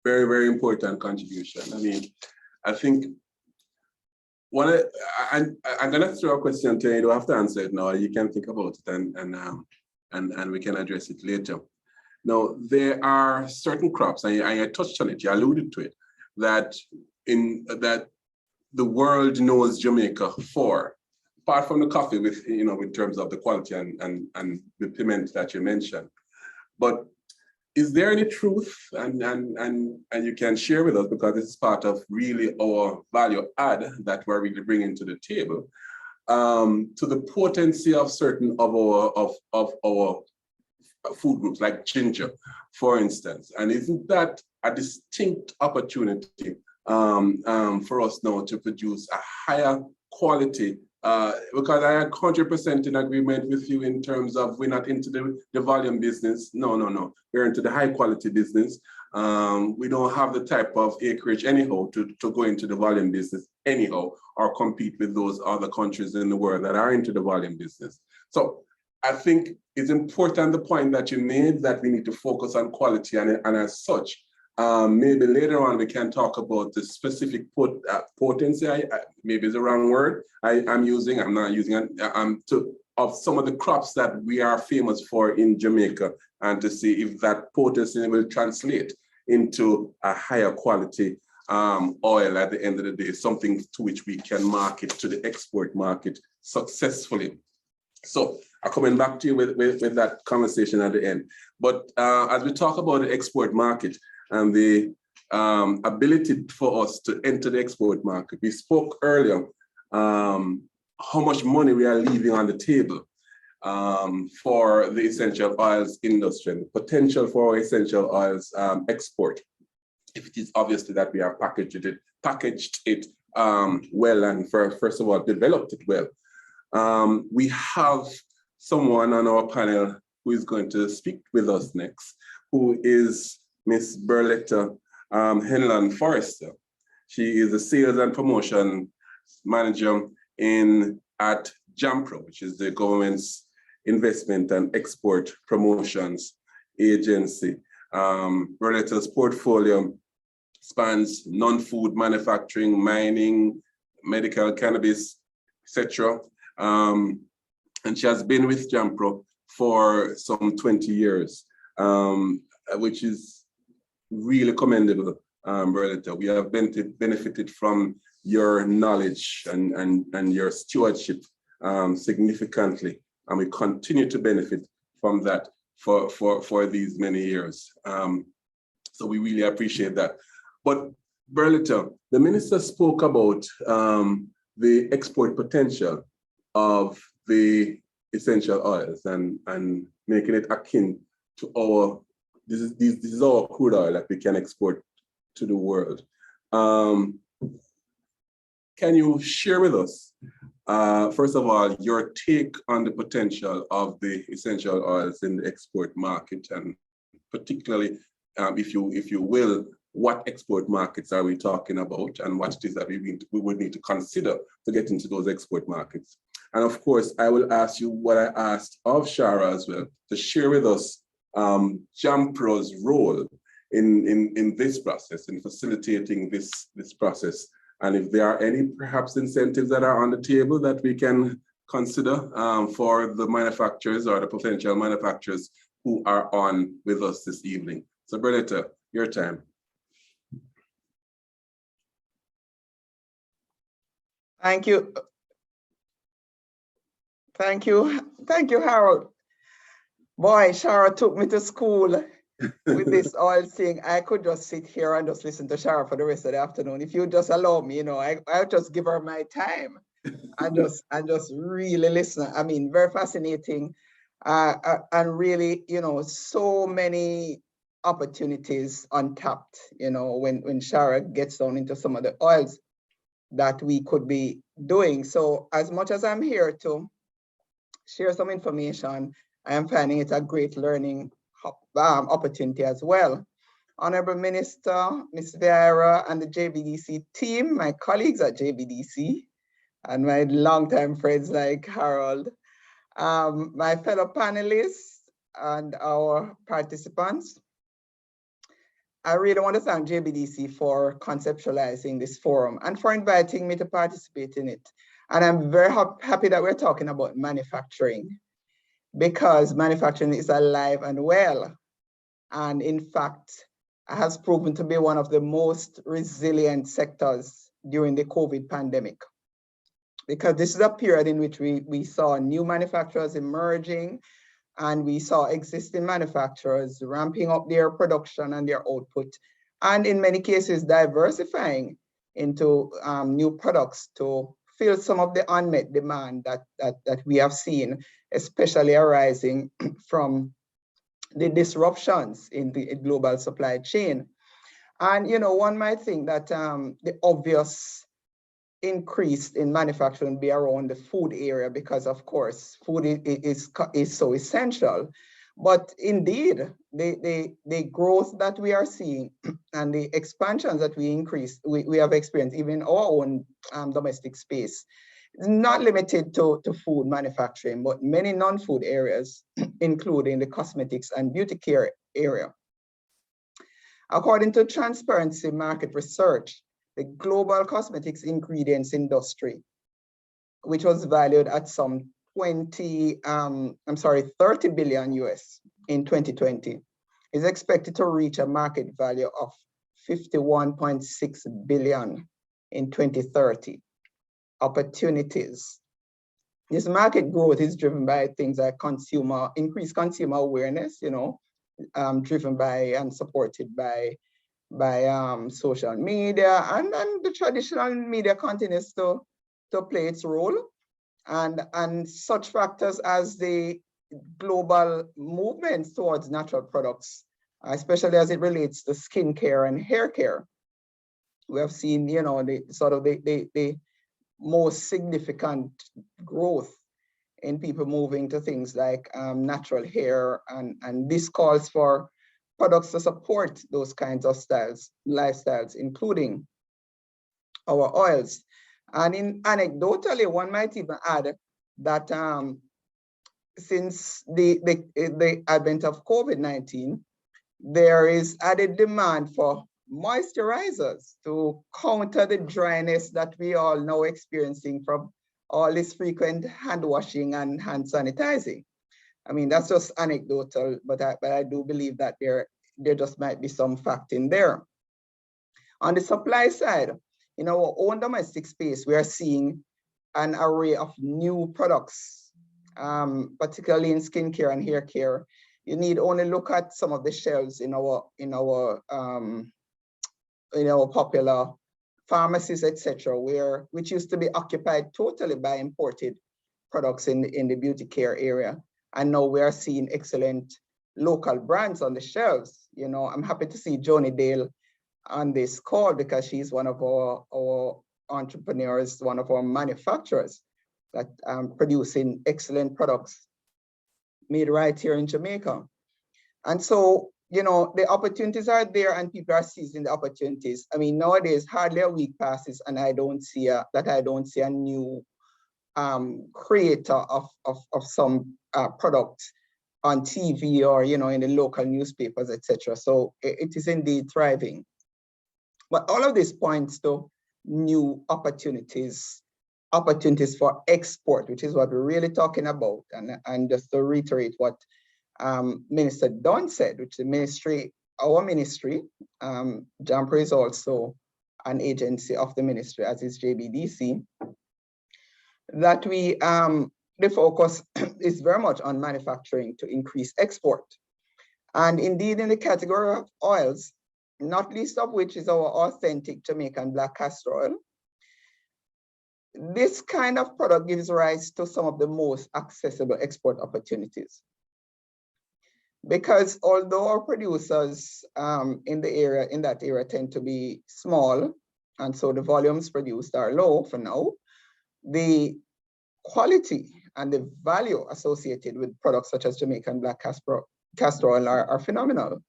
Very, very important contribution. I mean, I think I'm gonna throw a question to you. You don't have to answer it now. You can think about it and we can address it later. Now, there are certain crops, and I touched on it, you alluded to it, that the world knows Jamaica for, apart from the coffee with, you know, in terms of the quality and the piment that you mentioned. But is there any truth, and you can share with us, because this is part of really our value add that we're really bringing to the table, to the potency of certain of our food groups, like ginger, for instance. And isn't that a distinct opportunity for us now to produce a higher quality? Because I am 100% in agreement with you in terms of we're not into the volume business. No. We're into the high quality business. We don't have the type of acreage anyhow to go into the volume business anyhow, or compete with those other countries in the world that are into the volume business. So I think it's important, the point that you made, that we need to focus on quality, and as such, maybe later on we can talk about the specific potency, maybe it's the wrong word I'm not using it, of some of the crops that we are famous for in Jamaica, and to see if that potency will translate into a higher quality oil at the end of the day, something to which we can market to the export market successfully. So I'm coming back to you with that conversation at the end. But as we talk about the export market and the ability for us to enter the export market, we spoke earlier how much money we are leaving on the table for the essential oils industry, and the potential for essential oils export, if it is obviously that we are packaged it well, and first of all developed it well. We have someone on our panel who is going to speak with us next, who is Miss Berletta Henlan Forrester. She is a sales and promotion manager at JAMPRO, which is the government's investment and export promotions agency. Berletta's portfolio spans non-food manufacturing, mining, medical cannabis, etc. And she has been with JAMPRO for some 20 years, which is really commendable, Berletta. We have benefited from your knowledge and your stewardship significantly, and we continue to benefit from that for these many years. So we really appreciate that. But Berletta, the minister spoke about the export potential of the essential oils and making it akin to our, this is our crude oil that we can export to the world. Can you share with us, first of all, your take on the potential of the essential oils in the export market, and particularly, if you will, what export markets are we talking about, and what it is that we would need to consider to get into those export markets? And of course, I will ask you what I asked of Charrah as well, to share with us JAMPRO's role in this process, in facilitating this process. And if there are any perhaps incentives that are on the table that we can consider for the manufacturers or the potential manufacturers who are on with us this evening. So Berletta, your time. Thank you. Thank you, Harold. Boy, Shara took me to school with this oil thing, I could just sit here and just listen to Charrah for the rest of the afternoon. If you just allow me, you know, I'll just give her my time and just really listen. I mean, very fascinating, and really, you know, so many opportunities untapped, you know, when Charrah gets down into some of the oils that we could be doing. So as much as I'm here to share some information, I am finding it a great learning opportunity as well. Honorable Minister, Ms. Vieira, and the JBDC team, my colleagues at JBDC, and my longtime friends like Harold, my fellow panelists, and our participants. I really want to thank JBDC for conceptualizing this forum and for inviting me to participate in it. And I'm very happy that we're talking about manufacturing, because manufacturing is alive and well. And in fact, has proven to be one of the most resilient sectors during the COVID pandemic. Because this is a period in which we saw new manufacturers emerging, and we saw existing manufacturers ramping up their production and their output, and in many cases diversifying into new products to fill some of the unmet demand that we have seen, especially arising from the disruptions in the global supply chain. And you know, one might think that the obvious increase in manufacturing be around the food area, because of course food is so essential. But indeed, the growth that we are seeing and the expansions that we have experienced even in our own domestic space is not limited to food manufacturing, but many non-food areas, including the cosmetics and beauty care area. According to Transparency Market Research, the global cosmetics ingredients industry, which was valued at some 30 billion US in 2020, is expected to reach a market value of 51.6 billion in 2030. Opportunities. This market growth is driven by things like increased consumer awareness, you know, driven by and supported by social media, and the traditional media continues to play its role, and such factors as the global movements towards natural products, especially as it relates to skin care and hair care. We have seen, you know, the most significant growth in people moving to things like natural hair, and this calls for products to support those kinds of lifestyles, including our oils. And anecdotally, one might even add that since the advent of COVID-19, there is added demand for moisturizers to counter the dryness that we all now experiencing from all this frequent hand washing and hand sanitizing. I mean, that's just anecdotal, but I do believe that there just might be some fact in there. On the supply side, in our own domestic space, we are seeing an array of new products, particularly in skincare and hair care. You need only look at some of the shelves in our popular pharmacies, etc., which used to be occupied totally by imported products in the beauty care area. And now we are seeing excellent local brands on the shelves. You know, I'm happy to see Joni-Dale on this call, because she's one of our entrepreneurs, one of our manufacturers that producing excellent products made right here in Jamaica. And so, you know, the opportunities are there and people are seizing the opportunities. I mean, nowadays, hardly a week passes and I don't see a new creator of some product on TV or, you know, in the local newspapers, etc. So it is indeed thriving. But all of this points to new opportunities for export, which is what we're really talking about. And just to reiterate what Minister Dunn said, which the ministry, our ministry, JAMPRO is also an agency of the ministry, as is JBDC, that we, the focus is very much on manufacturing to increase export. And indeed, in the category of oils, not least of which is our authentic Jamaican black castor oil, this kind of product gives rise to some of the most accessible export opportunities. Because although our producers in that area tend to be small, and so the volumes produced are low for now, the quality and the value associated with products such as Jamaican black castor oil are phenomenal.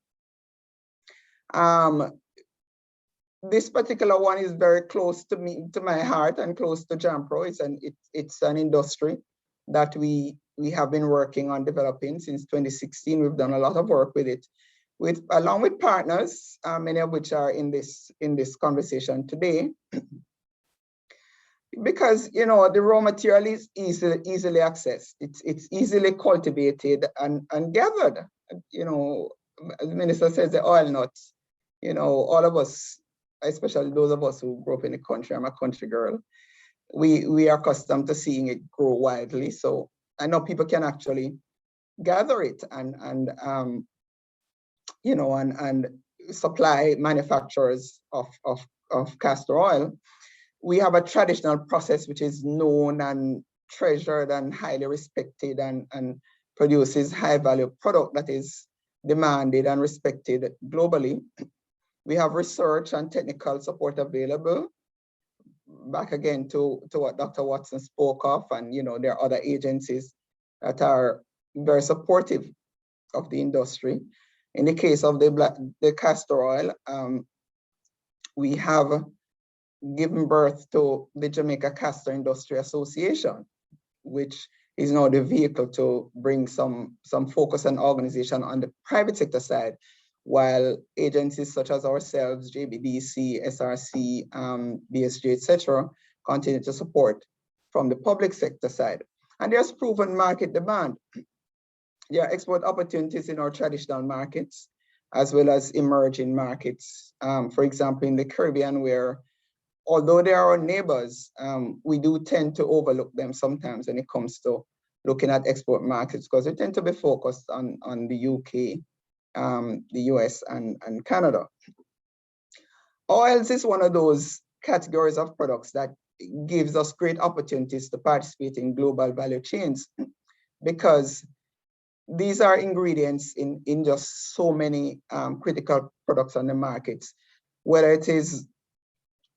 This particular one is very close to me, to my heart, and close to JAMPRO. It's an industry that we have been working on developing since 2016. We've done a lot of work with it, along with partners, many of which are in this conversation today. Because the raw material is easily accessed. It's easily cultivated and gathered. As the minister says, the oil nuts. All of us, especially those of us who grew up in the country, I'm a country girl, we are accustomed to seeing it grow widely. So I know people can actually gather it and supply manufacturers of castor oil. We have a traditional process which is known and treasured and highly respected and produces high value product that is demanded and respected globally. We have research and technical support available. Back again to what Dr. Watson spoke of, and there are other agencies that are very supportive of the industry. In the case of the castor oil, we have given birth to the Jamaica Castor Industry Association, which is now the vehicle to bring some focus and organization on the private sector side, while agencies such as ourselves, JBDC, SRC, BSG, etc., continue to support from the public sector side. And there's proven market demand. There are export opportunities in our traditional markets, as well as emerging markets. For example, in the Caribbean, where although they are our neighbors, we do tend to overlook them sometimes when it comes to looking at export markets, because we tend to be focused on the UK, the US, and Canada. Oils is one of those categories of products that gives us great opportunities to participate in global value chains, because these are ingredients in just so many critical products on the markets, whether it is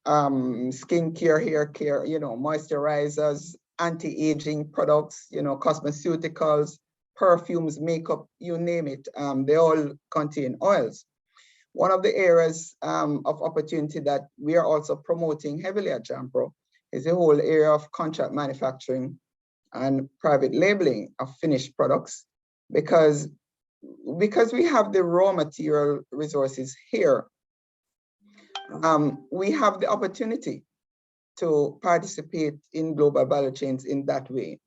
skincare, hair care, moisturizers, anti-aging products, cosmeceuticals, perfumes, makeup, you name it, they all contain oils. One of the areas of opportunity that we are also promoting heavily at JAMPRO is the whole area of contract manufacturing and private labeling of finished products, because we have the raw material resources here. We have the opportunity to participate in global value chains in that way.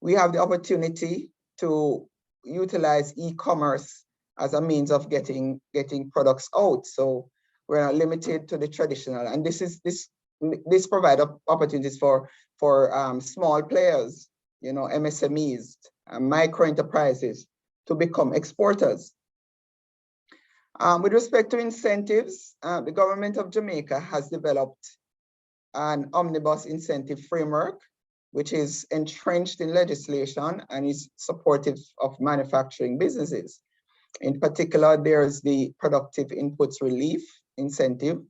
We have the opportunity to utilize e-commerce as a means of getting products out. So we're not limited to the traditional, and this provides opportunities for small players, MSMEs, micro enterprises to become exporters. With respect to incentives, the government of Jamaica has developed an omnibus incentive framework, which is entrenched in legislation and is supportive of manufacturing businesses. In particular, there's the productive inputs relief incentive,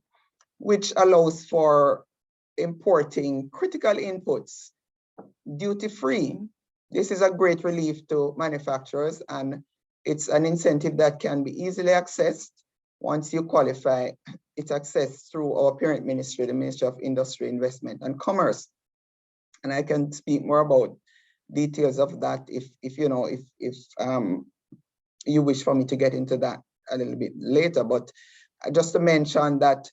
which allows for importing critical inputs duty-free. This is a great relief to manufacturers, and it's an incentive that can be easily accessed. Once you qualify, it's accessed through our parent ministry, the Ministry of Industry, Investment and Commerce. And I can speak more about details of that if you wish for me to get into that a little bit later. But just to mention that,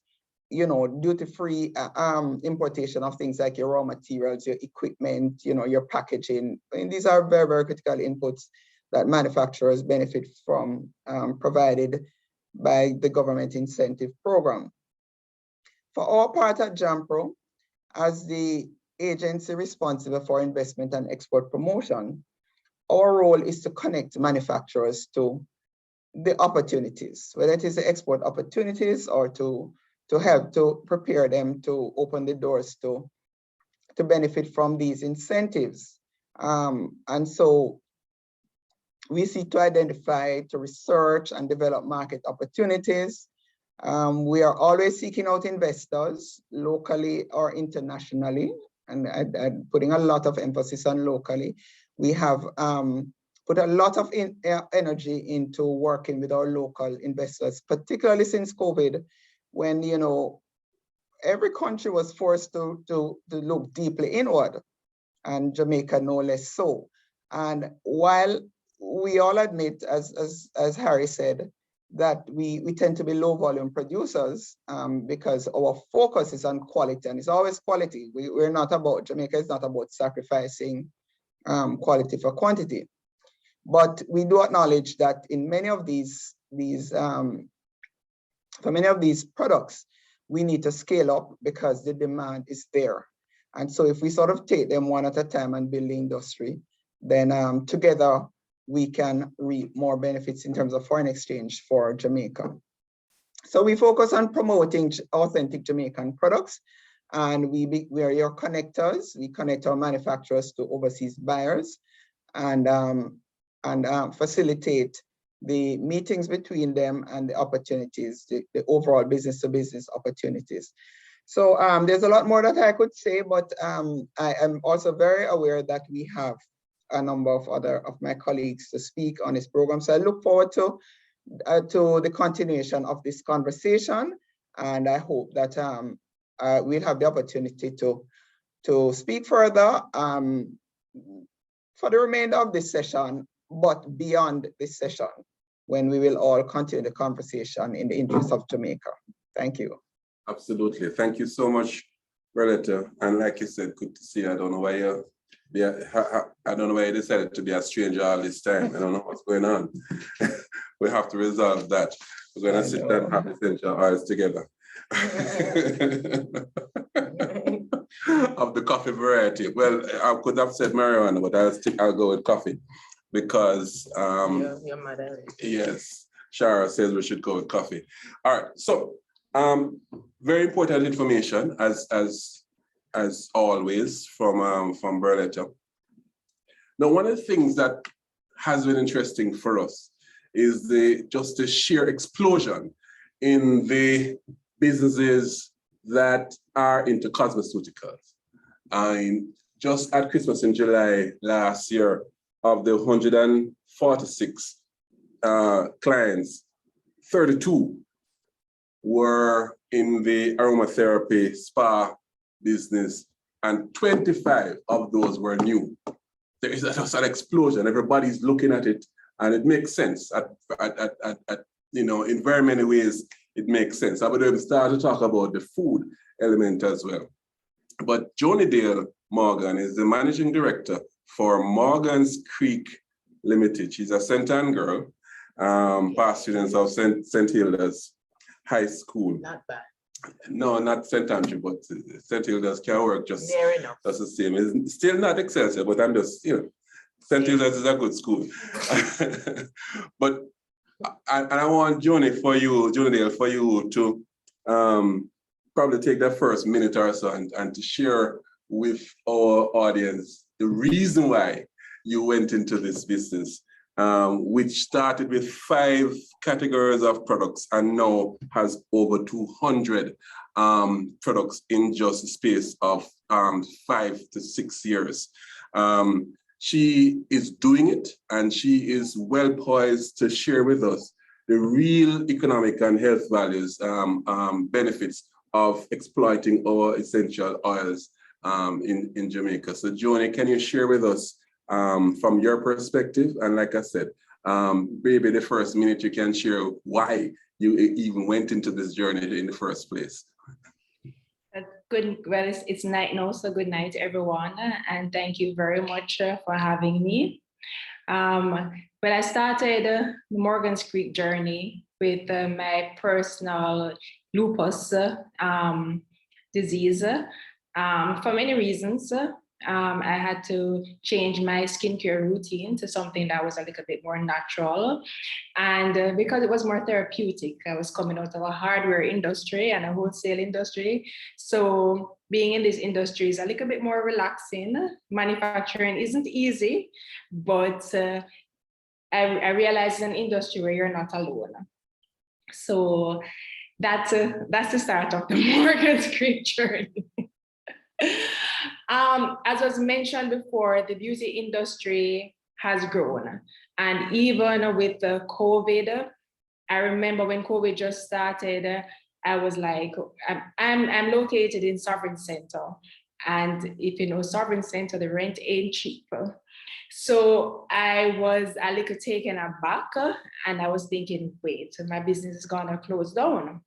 duty-free importation of things like your raw materials, your equipment, your packaging, and these are very, very critical inputs that manufacturers benefit from, provided by the government incentive program. For our part at JAMPRO, as the agency responsible for investment and export promotion, our role is to connect manufacturers to the opportunities, whether it is the export opportunities or to help to prepare them to open the doors to benefit from these incentives. And so we seek to identify, to research and develop market opportunities. We are always seeking out investors locally or internationally, and putting a lot of emphasis on locally. We have put a lot of energy into working with our local investors, particularly since COVID, when, you know, every country was forced to look deeply inward, and Jamaica no less so. And while we all admit, as Harry said, that we tend to be low volume producers because our focus is on quality, and it's always quality. We're not about, Jamaica is not about sacrificing quality for quantity. But we do acknowledge that in many of these for many of these products, we need to scale up because the demand is there. And so if we sort of take them one at a time and build the industry, then together we can reap more benefits in terms of foreign exchange for Jamaica. So we focus on promoting authentic Jamaican products, and we are your connectors. We connect our manufacturers to overseas buyers and facilitate the meetings between them and the opportunities, the overall business to business opportunities. So there's a lot more that I could say, but I am also very aware that we have a number of other of my colleagues to speak on this program. So I look forward to the continuation of this conversation, and I hope that we'll have the opportunity to speak further for the remainder of this session, but beyond this session, when we will all continue the conversation in the interest of Jamaica. Thank you. Absolutely. Thank you so much, Berletta. And like you said, good to see you. I don't know why you decided to be a stranger all this time. I don't know what's going on. We have to resolve that. We're going to sit and have essential oils together. Of the coffee variety. Well, I could have said marijuana, but I'll go with coffee because your mother. Yes, Shara says we should go with coffee. All right, so very important information as always from Berletta. Now, one of the things that has been interesting for us is just the sheer explosion in the businesses that are into cosmeceuticals. Just at Christmas in July last year, of the 146 clients, 32 were in the aromatherapy spa business, and 25 of those were new. There is just an explosion. Everybody's looking at it, and it makes sense. You know, in very many ways, it makes sense. I would even start to talk about the food element as well. But Joni-Dale Morgan is the managing director for Morgan's Creek Limited. She's a St. Anne girl, past students of St. Hilda's High School. Not bad. No, not St. Andrew, but St. Hilda's can work just the same. It's still not Excelsior, but I'm just, you know, St. Hilda's is a good school. But I want Joni-Dale, for you to probably take that first minute or so and to share with our audience the reason why you went into this business, which started with 5 categories of products and now has over 200 products in just the space of 5 to 6 years. She is doing it, and she is well poised to share with us the real economic and health values, benefits of exploiting our essential oils in Jamaica. So Joni, can you share with us from your perspective? And like I said, maybe the first minute you can share why you even went into this journey in the first place. Good. Well, it's night now, so good night, everyone, and thank you very much for having me. When I started Morgan's Creek journey with my personal lupus disease, for many reasons, I had to change my skincare routine to something that was a little bit more natural. And because it was more therapeutic, I was coming out of a hardware industry and a wholesale industry. So being in this industry is a little bit more relaxing. Manufacturing isn't easy, but I realized it's an industry where you're not alone. So that's the start of the Morgan's Creek journey. As was mentioned before, the beauty industry has grown. And even with the COVID, I remember when COVID just started, I was like, I'm located in Sovereign Center. And if you know Sovereign Center, the rent ain't cheap. So I was a little taken aback and I was thinking, wait, my business is gonna close down.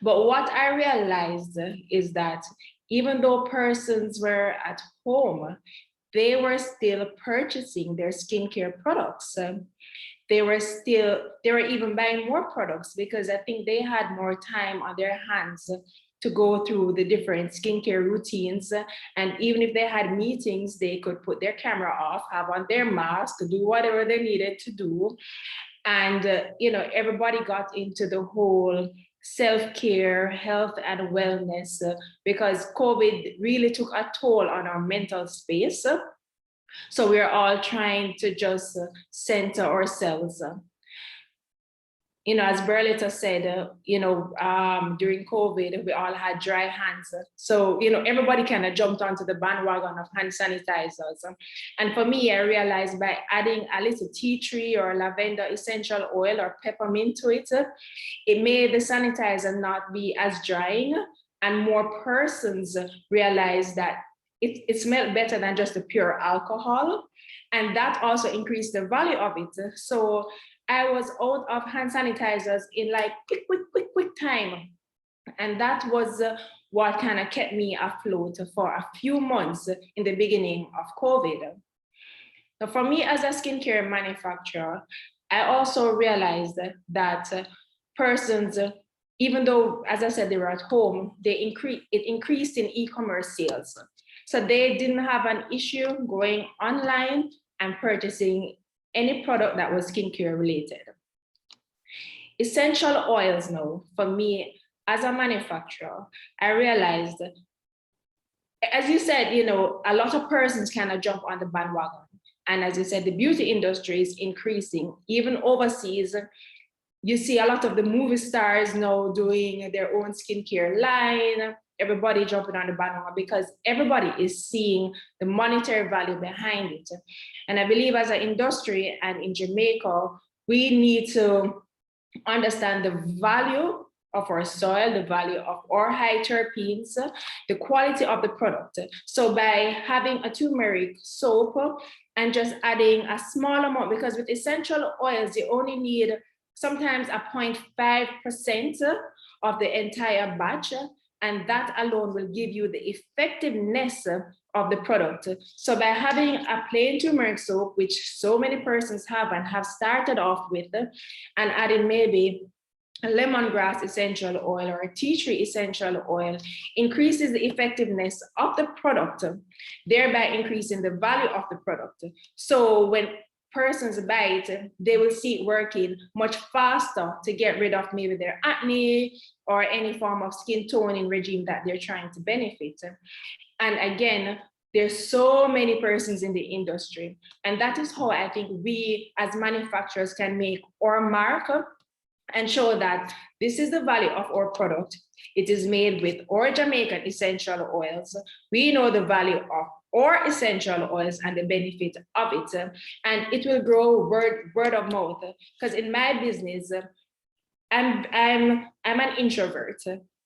But what I realized is that even though persons were at home, they were still purchasing their skincare products. They were even buying more products because I think they had more time on their hands to go through the different skincare routines. And even if they had meetings, they could put their camera off, have on their mask, do whatever they needed to do. And, everybody got into the whole self-care, health and wellness, because COVID really took a toll on our mental space. So we're all trying to just center ourselves. As Berletta said, during COVID, we all had dry hands. So, everybody kind of jumped onto the bandwagon of hand sanitizers. And for me, I realized by adding a little tea tree or lavender essential oil or peppermint to it, it made the sanitizer not be as drying, and more persons realized that it smelled better than just the pure alcohol. And that also increased the value of it. So I was out of hand sanitizers in like quick time. And that was what kind of kept me afloat for a few months in the beginning of COVID. So for me as a skincare manufacturer, I also realized that persons, even though, as I said, they were at home, it increased in e-commerce sales. So they didn't have an issue going online and purchasing any product that was skincare related. Essential oils now, for me as a manufacturer, I realized, as you said, a lot of persons kind of jump on the bandwagon. And as you said, the beauty industry is increasing. Even overseas, you see a lot of the movie stars now doing their own skincare line. Everybody jumping on the bandwagon because everybody is seeing the monetary value behind it. And I believe as an industry and in Jamaica, we need to understand the value of our soil, the value of our high terpenes, the quality of the product. So by having a turmeric soap and just adding a small amount, because with essential oils, you only need sometimes a 0.5% of the entire batch. And that alone will give you the effectiveness of the product. So by having a plain turmeric soap, which so many persons have and have started off with, and adding maybe a lemongrass essential oil or a tea tree essential oil, increases the effectiveness of the product, thereby increasing the value of the product. So when persons buy it, they will see it working much faster to get rid of maybe their acne or any form of skin toning regime that they're trying to benefit. And again, there's so many persons in the industry. And that is how I think we as manufacturers can make our mark and show that this is the value of our product. It is made with our Jamaican essential oils. We know the value of our essential oils and the benefit of it. And it will grow word of mouth. Because in my business, I'm an introvert.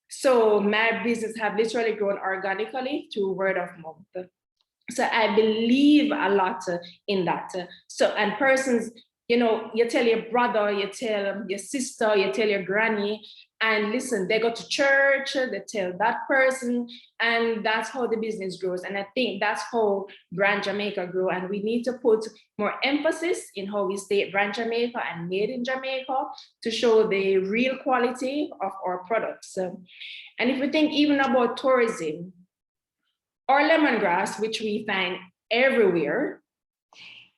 So my business have literally grown organically through word of mouth. So I believe a lot in that. So, and persons, you tell your brother, you tell your sister, you tell your granny, and listen, they go to church, they tell that person, and that's how the business grows. And I think that's how Brand Jamaica grew. And we need to put more emphasis in how we state Brand Jamaica and made in Jamaica to show the real quality of our products. And if we think even about tourism, or lemongrass, which we find everywhere,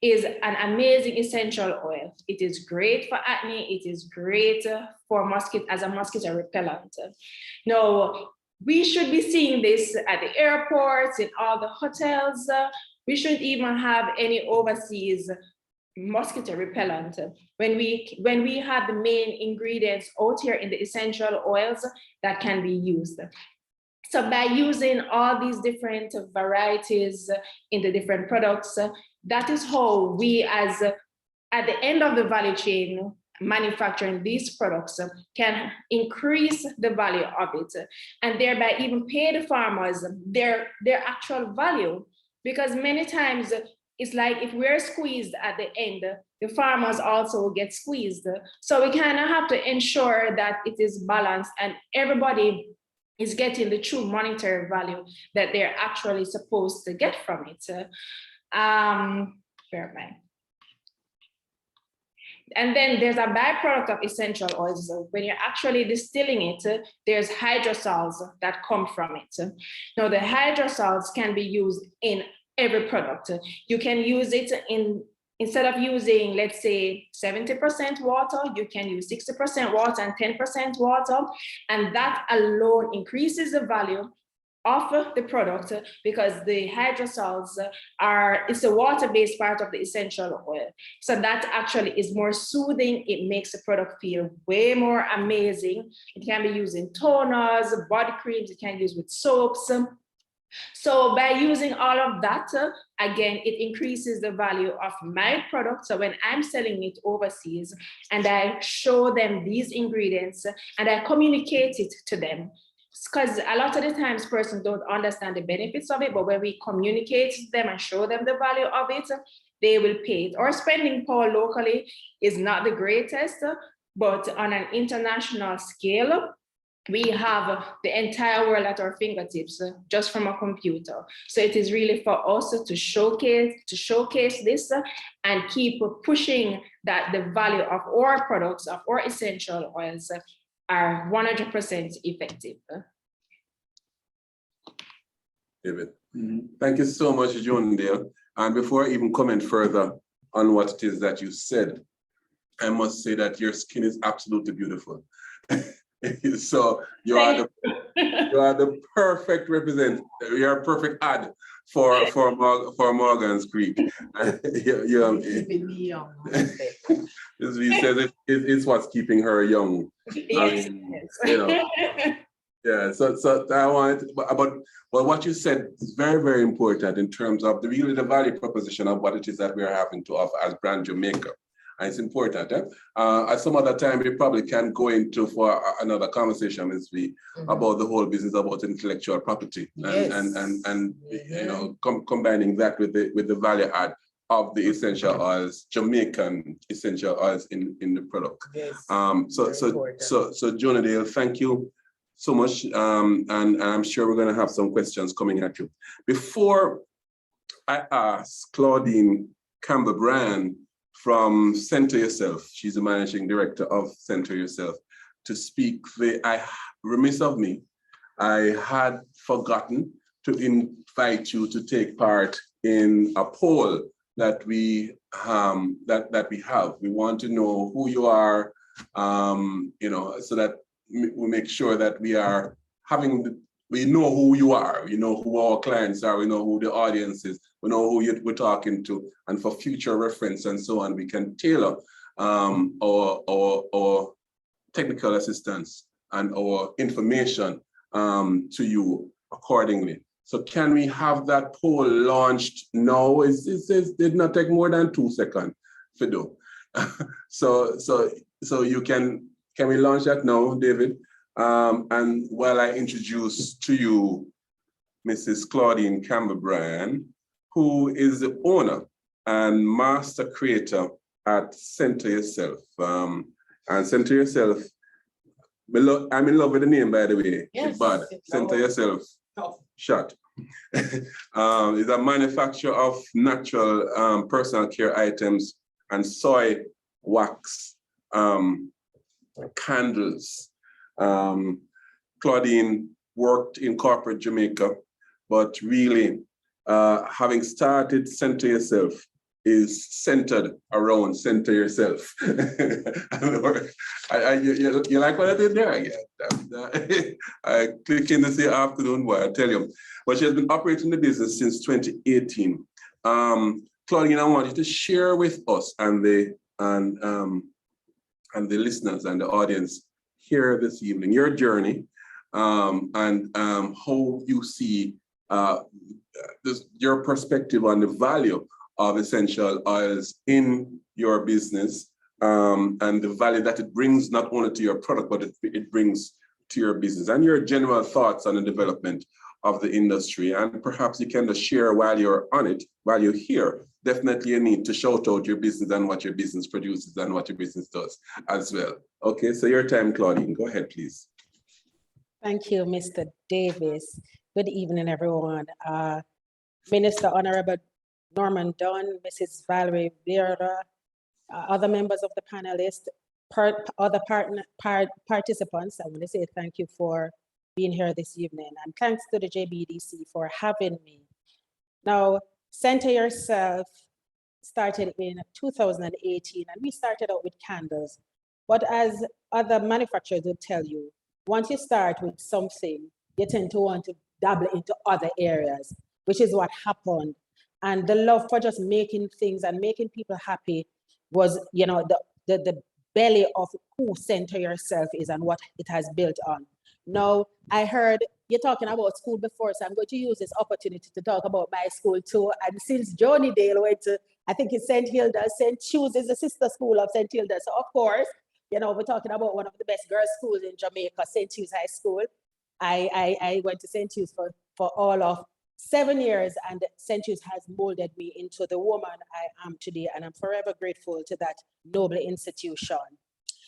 is an amazing essential oil. It is great for acne. It is great for as a mosquito repellent. Now, we should be seeing this at the airports, in all the hotels. We shouldn't even have any overseas mosquito repellent. When we have the main ingredients out here in the essential oils that can be used. So by using all these different varieties in the different products, that is how we, as at the end of the value chain, manufacturing these products can increase the value of it, and thereby even pay the farmers their actual value. Because many times it's like if we're squeezed at the end, the farmers also get squeezed. So we kind of have to ensure that it is balanced and everybody is getting the true monetary value that they're actually supposed to get from it. And then there's a byproduct of essential oils. When you're actually distilling it, there's hydrosols that come from it. Now, the hydrosols can be used in every product. You can use it instead of using, let's say, 70% water, you can use 60% water and 10% water. And that alone increases the value of the product, because the hydrosols it's a water-based part of the essential oil. So that actually is more soothing. It makes the product feel way more amazing. It can be used in toners, body creams, it can be used with soaps. So by using all of that, again, it increases the value of my product. So when I'm selling it overseas and I show them these ingredients and I communicate it to them, because a lot of the times persons don't understand the benefits of it, but when we communicate to them and show them the value of it, they will pay it. Our spending power locally is not the greatest, but on an international scale, we have the entire world at our fingertips just from a computer. So it is really for us to showcase this and keep pushing that the value of our products, of our essential oils, are 100% effective. David, thank you so much, Joni-Dale. And before I even comment further on what it is that you said, I must say that your skin is absolutely beautiful. So you are the perfect representative. You're a perfect ad for Morgan's Creek. Keeping me young. He says it's what's keeping her young. Yes. You know. Yeah. So I want, but what you said is very, very important in terms of the value proposition of what it is that we are having to offer as brand Jamaica. And it's important. At some other time, we probably can go into for another conversation this week about the whole business about intellectual property and you know, combining that with the value add of the essential oils, Jamaican essential oils in the product. Yes. So Joni-Dale, thank you so much, and I'm sure we're going to have some questions coming at you. Before I ask Claudine Campbell Bryan from Scentre yourself, she's the managing director of Scentre yourself, to speak, remiss of me, I had forgotten to invite you to take part in a poll that we have. We want to know who you are, you know, so that we make sure that we are we know who you are, we know who our clients are, we know who the audience is, we know who we're talking to, and for future reference and so on, we can tailor our technical assistance and our information to you accordingly. So can we have that poll launched now? It did not take more than 2 seconds to do. So you can we launch that now, David? And while I introduce to you Mrs. Claudine Campbell Bryan, who is the owner and master creator at Scentre yourself. And Scentre yourself, I'm in love with the name, by the way. Yes, but Scentre yourself, shot. Is a manufacturer of natural personal care items and soy wax candles. Claudine worked in corporate Jamaica but really having started Scentre Yourself is centered around Scentre Yourself. You like what I did there? I click in this afternoon, boy, I tell you. But she has been operating the business since 2018. Claudine, I want you to share with us and the listeners and the audience here this evening your journey and how you see your perspective on the value of essential oils in your business and the value that it brings not only to your product, but it brings to your business, and your general thoughts on the development of the industry. And perhaps you can just share while you're on it, while you're here. Definitely you need to shout out your business and what your business produces and what your business does as well. Okay, so your time, Claudine. Go ahead, please. Thank you, Mr. Davis. Good evening, everyone. Minister Honorable Norman Dunn, Mrs. Valerie Vera, other members of the panelists, other participants, I want to say thank you for being here this evening, and thanks to the JBDC for having me. Now, Scentre Yourself started in 2018, and we started out with candles. But as other manufacturers will tell you, once you start with something, you tend to want to dabble into other areas, which is what happened. And the love for just making things and making people happy was, you know, the belly of who Scentre Yourself is and what it has built on. Now, I heard you're talking about school before, so I'm going to use this opportunity to talk about my school too. And since Joni-Dale went to, I think it's St. Hilda, St. Chu's is the sister school of St. Hilda. So of course, you know, we're talking about one of the best girls' schools in Jamaica, St. Chu's High School. I went to St. Chu's for all of 7 years, and St. Chu's has molded me into the woman I am today, and I'm forever grateful to that noble institution.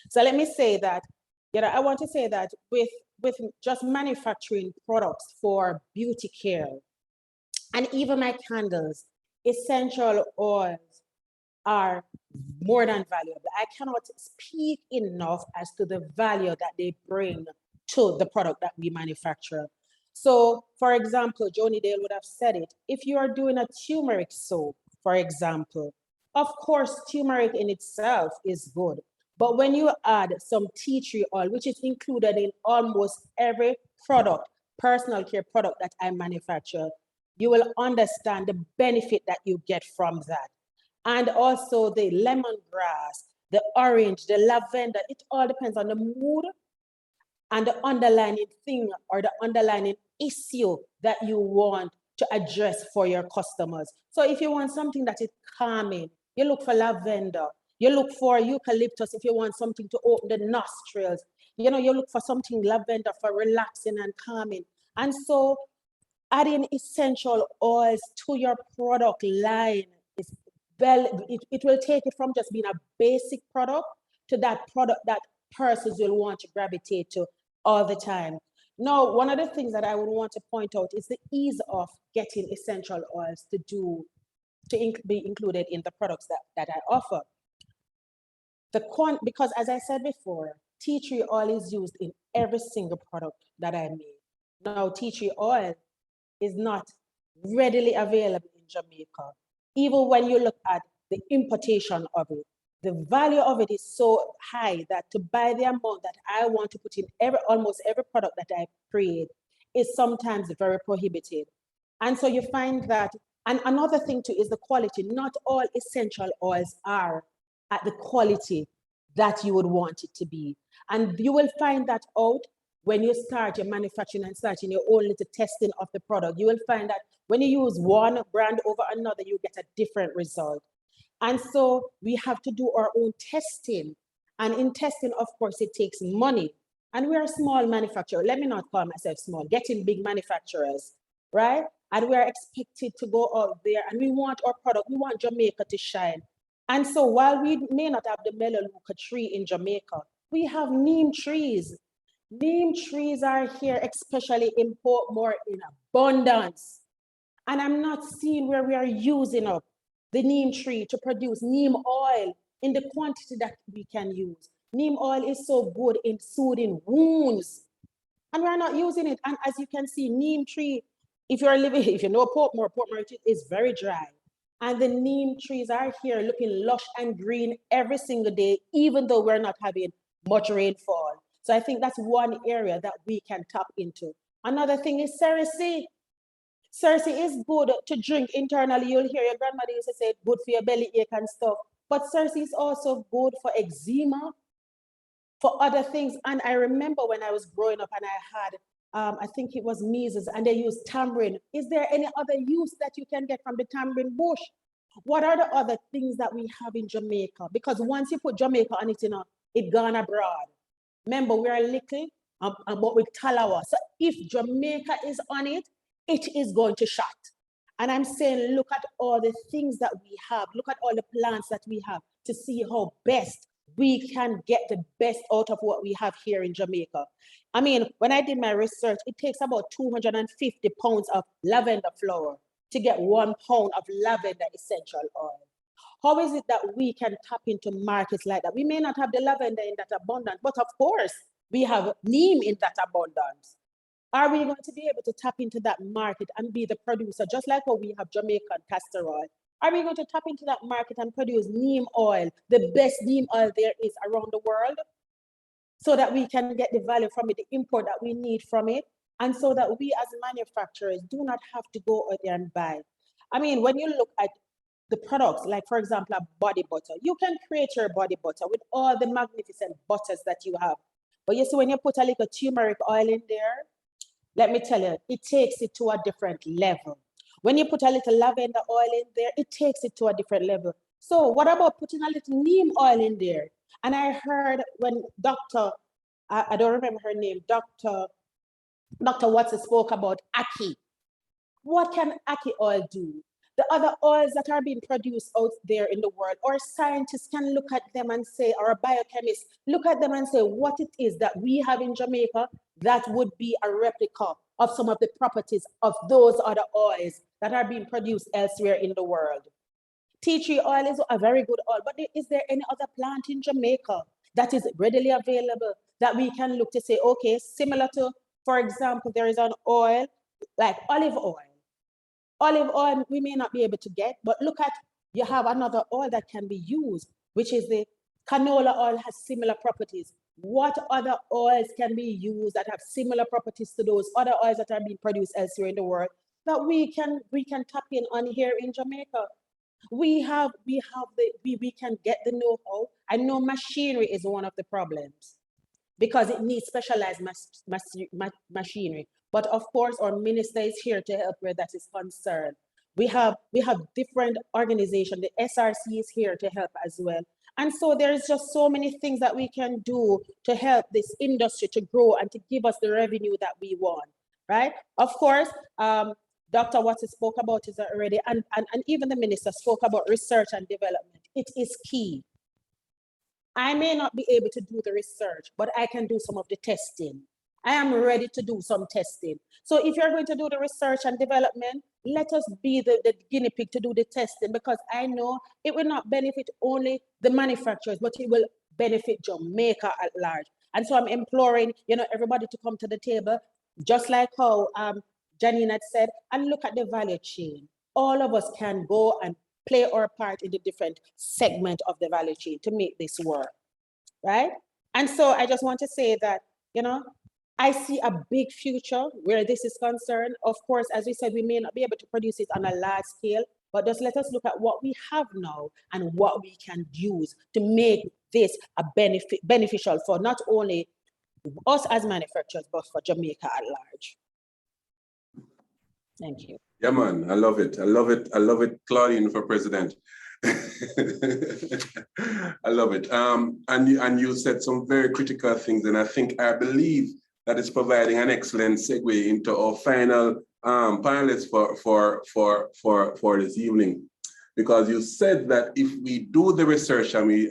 So let me say that, you know, I want to say that with just manufacturing products for beauty care, and even my candles, essential oils are more than valuable. I cannot speak enough as to the value that they bring to the product that we manufacture. So, for example, Joni-Dale would have said it, if you are doing a turmeric soap, for example, of course, turmeric in itself is good. But when you add some tea tree oil, which is included in almost every product, personal care product that I manufacture, you will understand the benefit that you get from that. And also the lemongrass, the orange, the lavender, it all depends on the mood and the underlying thing or the underlying issue that you want to address for your customers. So if you want something that is calming, you look for lavender. You look for eucalyptus if you want something to open the nostrils. You know, you look for something lavender for relaxing and calming. And so adding essential oils to your product line is it will take it from just being a basic product to that product that persons will want to gravitate to all the time. Now, one of the things that I would want to point out is the ease of getting essential oils to be included in the products that I offer. Because as I said before, tea tree oil is used in every single product that I make. Now, tea tree oil is not readily available in Jamaica. Even when you look at the importation of it, the value of it is so high that to buy the amount that I want to put in almost every product that I create is sometimes very prohibitive. And so you find that, and another thing too is the quality. Not all essential oils are at the quality that you would want it to be. And you will find that out when you start your manufacturing and starting your own little testing of the product. You will find that when you use one brand over another, you get a different result. And so we have to do our own testing. And in testing, of course, it takes money. And we are a small manufacturer. Let me not call myself small, getting big manufacturers, right? And we're expected to go out there and we want our product, we want Jamaica to shine. And so while we may not have the melaleuca tree in Jamaica, we have neem trees. Neem trees are here, especially in Portmore, in abundance. And I'm not seeing where we are using up the neem tree to produce neem oil in the quantity that we can use. Neem oil is so good in soothing wounds, and we're not using it. And as you can see, neem tree if you know Portmore is very dry. And the neem trees are here looking lush and green every single day, even though we're not having much rainfall. So I think that's one area that we can tap into. Another thing is Cersei. Cersei is good to drink internally. You'll hear your grandmother used to say good for your belly ache and stuff. But Cersei is also good for eczema, for other things. And I remember when I was growing up and I had, I think it was measles, and they used tamarind. Is there any other use that you can get from the tamarind bush? What are the other things that we have in Jamaica? Because once you put Jamaica on it, it gone abroad. Remember, we are little, but with Talawa. So if Jamaica is on it, it is going to shut. And I'm saying, look at all the things that we have. Look at all the plants that we have to see how best we can get the best out of what we have here in Jamaica. I mean, when I did my research, it takes about 250 pounds of lavender flower to get 1 pound of lavender essential oil. How is it that we can tap into markets like that? We may not have the lavender in that abundance, but of course, we have neem in that abundance. Are we going to be able to tap into that market and be the producer, just like how we have Jamaican castor oil? Are we going to tap into that market and produce neem oil, the best neem oil there is around the world, so that we can get the value from it, the import that we need from it, and so that we as manufacturers do not have to go out there and buy? I mean, when you look at the products, like for example, a body butter, you can create your body butter with all the magnificent butters that you have. But you see, when you put a little turmeric oil in there, let me tell you, it takes it to a different level. When you put a little lavender oil in there, it takes it to a different level. So what about putting a little neem oil in there? And I heard when Dr. I don't remember her name, Dr. Watson spoke about Ackee. What can Ackee oil do? The other oils that are being produced out there in the world, or scientists can look at them and say, or a biochemist, look at them and say what it is that we have in Jamaica that would be a replica of some of the properties of those other oils that are being produced elsewhere in the world. Tea tree oil is a very good oil, but is there any other plant in Jamaica that is readily available that we can look to say, okay, similar to, for example, there is an oil like olive oil. Olive oil we may not be able to get, but look at, you have another oil that can be used, which is the canola oil, has similar properties. What other oils can be used that have similar properties to those other oils that are being produced elsewhere in the world that we can tap in on here in Jamaica? We can get the know-how. I know machinery is one of the problems because it needs specialized machinery. But of course, our minister is here to help where that is concerned. We have different organizations. The SRC is here to help as well. And so there's just so many things that we can do to help this industry to grow and to give us the revenue that we want, right? Of course, Dr. Watson spoke about it already, and even the minister spoke about research and development. It is key. I may not be able to do the research, but I can do some of the testing. I am ready to do some testing. So if you're going to do the research and development, let us be the guinea pig to do the testing, because I know it will not benefit only the manufacturers, but it will benefit Jamaica at large. And so I'm imploring, everybody to come to the table, just like how Janine had said, and look at the value chain. All of us can go and play our part in the different segment of the value chain to make this work, right? And so I just want to say that, I see a big future where this is concerned. Of course, as we said, we may not be able to produce it on a large scale, but just let us look at what we have now and what we can use to make this a beneficial for not only us as manufacturers, but for Jamaica at large. Thank you. Yeah, man, I love it. I love it. I love it, Claudine for president. I love it. And you said some very critical things, and I believe that is providing an excellent segue into our final panelists for this evening, because you said that if we do the research and we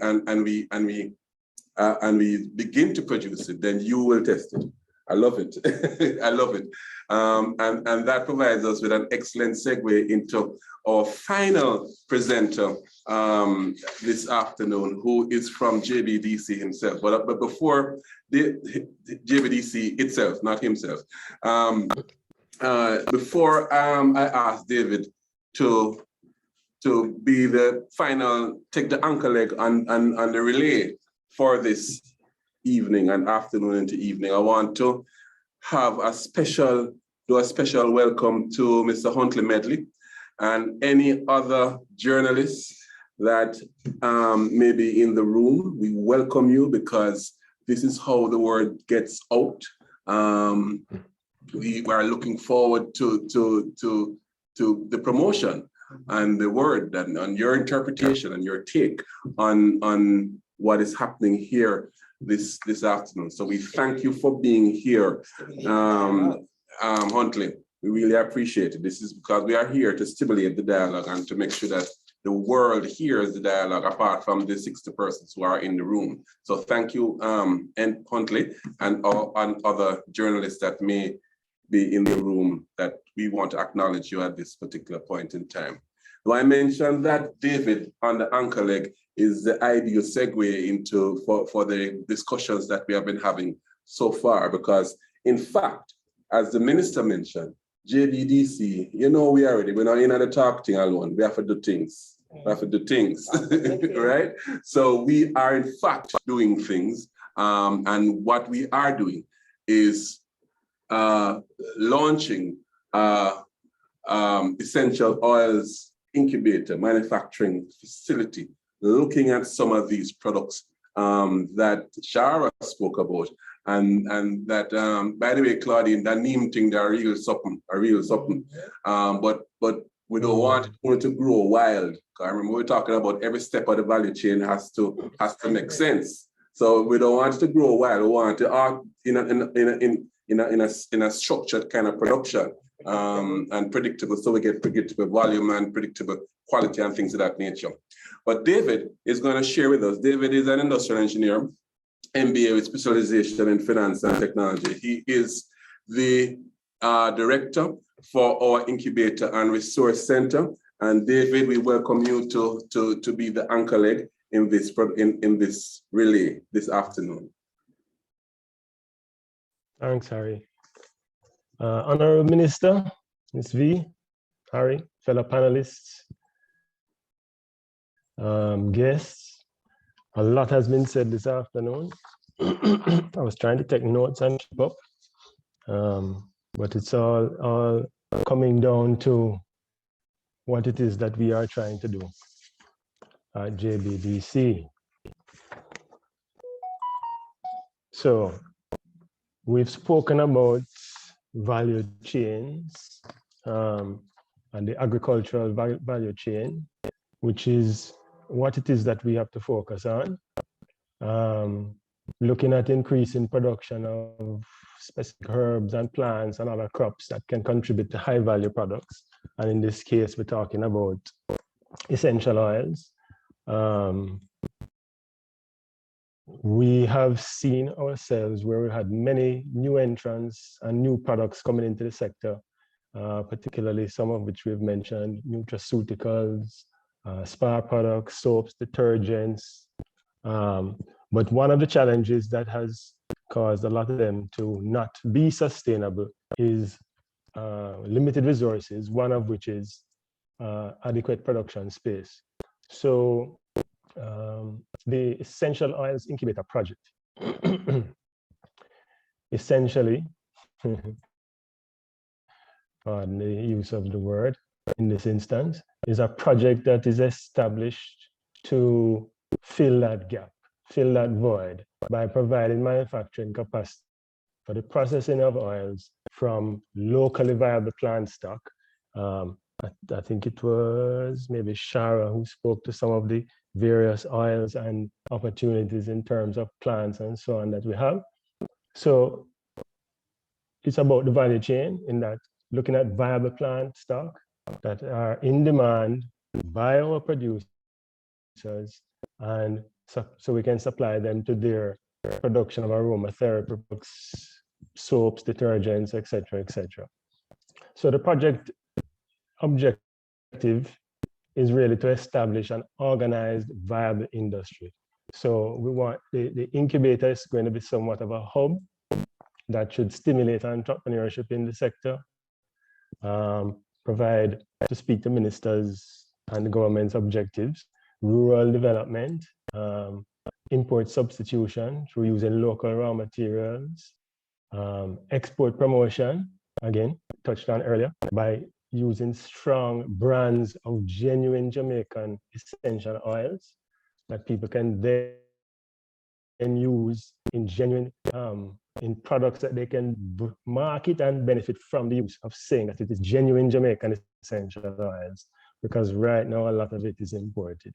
begin to produce it, then you will test it. I love it. I love it. And that provides us with an excellent segue into our final presenter this afternoon, who is from JBDC himself. But before the JBDC itself, not himself, before I ask David to be the final, take the anchor leg on the relay for this evening and afternoon into evening, I want to have do a special welcome to Mr. Huntley Medley and any other journalists that may be in the room. We welcome you because this is how the word gets out. We are looking forward to the promotion and the word and your interpretation and your take on what is happening here this afternoon. So we thank you for being here, Huntley. We really appreciate it. This is because we are here to stimulate the dialogue and to make sure that the world hears the dialogue apart from the 60 persons who are in the room. So thank you, and Huntley and other journalists that may be in the room that we want to acknowledge you at this particular point in time. Now I mentioned that David on the anchor leg is the ideal segue for the discussions that we have been having so far, because in fact, as the minister mentioned, JBDC, you know, we're not in the talk thing alone. We have to do things. We have to do things, right? So we are in fact doing things, and what we are doing is launching essential oils incubator manufacturing facility, looking at some of these products that Charrah spoke about, and that by the way, Claudine, that name thing, they're real something. But we don't want it to grow wild. I remember we were talking about every step of the value chain has to make sense. So we don't want it to grow wild. We want it in a structured kind of production and predictable, so we get predictable volume and predictable quality and things of that nature. But David is going to share with us. David is an industrial engineer, MBA with specialization in finance and technology. He is the director for our incubator and resource center. And David, we welcome you to be the anchor leg in this relay this afternoon. Thanks, Harry. Honorable Minister, Ms. V, Harry, fellow panelists, guests, a lot has been said this afternoon. I was trying to take notes and keep up, but it's all coming down to what it is that we are trying to do at JBDC. So we've spoken about value chains and the agricultural value chain, which is what it is that we have to focus on. Looking at increasing production of specific herbs and plants and other crops that can contribute to high value products. And in this case, we're talking about essential oils. We have seen ourselves where we had many new entrants and new products coming into the sector, particularly some of which we've mentioned, nutraceuticals, spa products, soaps, detergents. But one of the challenges that has caused a lot of them to not be sustainable is limited resources, one of which is adequate production space. So the Essential Oils Incubator Project, essentially, pardon the use of the word in this instance, is a project that is established to fill that gap, fill that void by providing manufacturing capacity for the processing of oils from locally viable plant stock. I think it was maybe Shara who spoke to some of the various oils and opportunities in terms of plants and so on that we have. So it's about the value chain in that looking at viable plant stock that are in demand by our producers, and so we can supply them to their production of aromatherapy products, soaps, detergents, etc., etc. So the project objective is really to establish an organized, viable industry. So we want the incubator is going to be somewhat of a hub that should stimulate entrepreneurship in the sector, provide, to speak to ministers and the government's objectives, rural development, import substitution through using local raw materials, export promotion, again, touched on earlier, by using strong brands of genuine Jamaican essential oils that people can then use in genuine, in products that they can market and benefit from the use of saying that it is genuine Jamaican essential oils, because right now a lot of it is imported.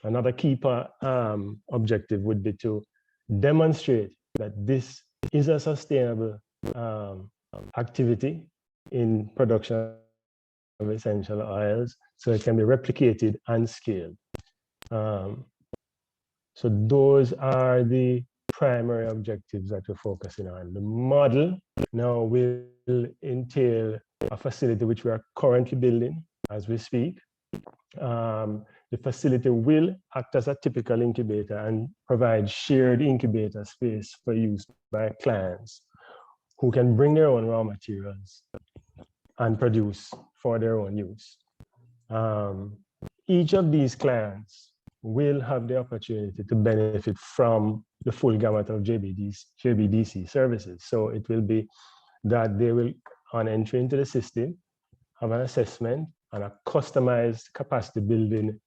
Another key objective would be to demonstrate that this is a sustainable activity in production of essential oils, so it can be replicated and scaled. So those are the primary objectives that we're focusing on. The model now will entail a facility which we are currently building as we speak. The facility will act as a typical incubator and provide shared incubator space for use by clients who can bring their own raw materials and produce for their own use. Each of these clients will have the opportunity to benefit from the full gamut of JBDC services. So it will be that they will, on entry into the system, have an assessment and a customized capacity building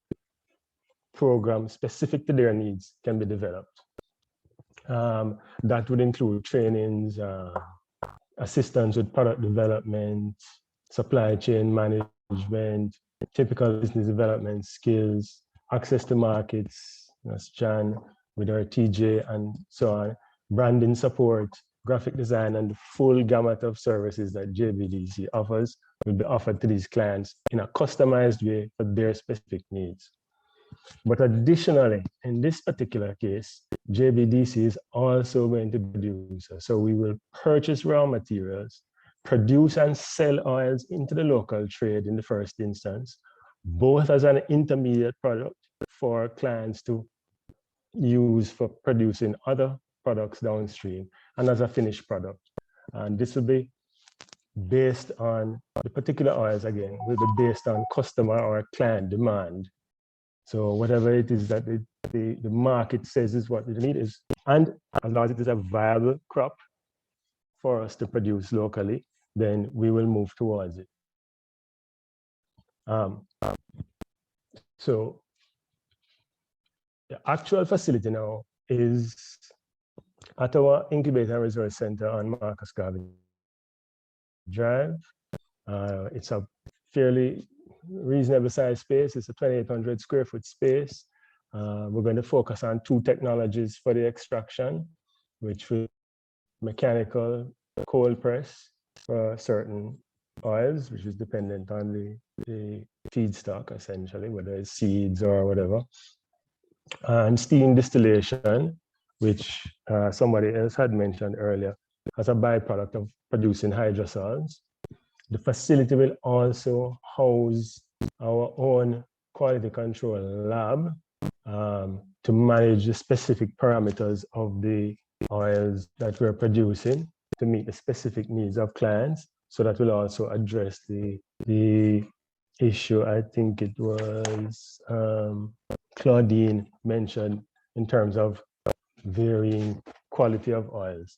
program specific to their needs can be developed. That would include trainings, assistance with product development, supply chain management, typical business development skills, access to markets, as Jan with our TJ and so on, branding support, graphic design, and the full gamut of services that JBDC offers will be offered to these clients in a customized way for their specific needs. But additionally, in this particular case, JBDC is also going to be a producer. So we will purchase raw materials, produce and sell oils into the local trade in the first instance, both as an intermediate product for clients to use for producing other products downstream, and as a finished product. And this will be based on the particular oils, again, will be based on customer or client demand. So whatever it is that the market says is what the need is, and as long as it is a viable crop for us to produce locally, then we will move towards it. So the actual facility now is at our Incubator Resource Center on Marcus Garvey Drive. It's a fairly reasonable size space. It's a 2,800 square foot space. We're going to focus on two technologies for the extraction, which will mechanical cold press for certain oils, which is dependent on the feedstock, essentially, whether it's seeds or whatever. And steam distillation, which somebody else had mentioned earlier, as a byproduct of producing hydrosols. The facility will also house our own quality control lab to manage the specific parameters of the oils that we're producing to meet the specific needs of clients. So that will also address the issue, I think it was Claudine mentioned, in terms of varying quality of oils.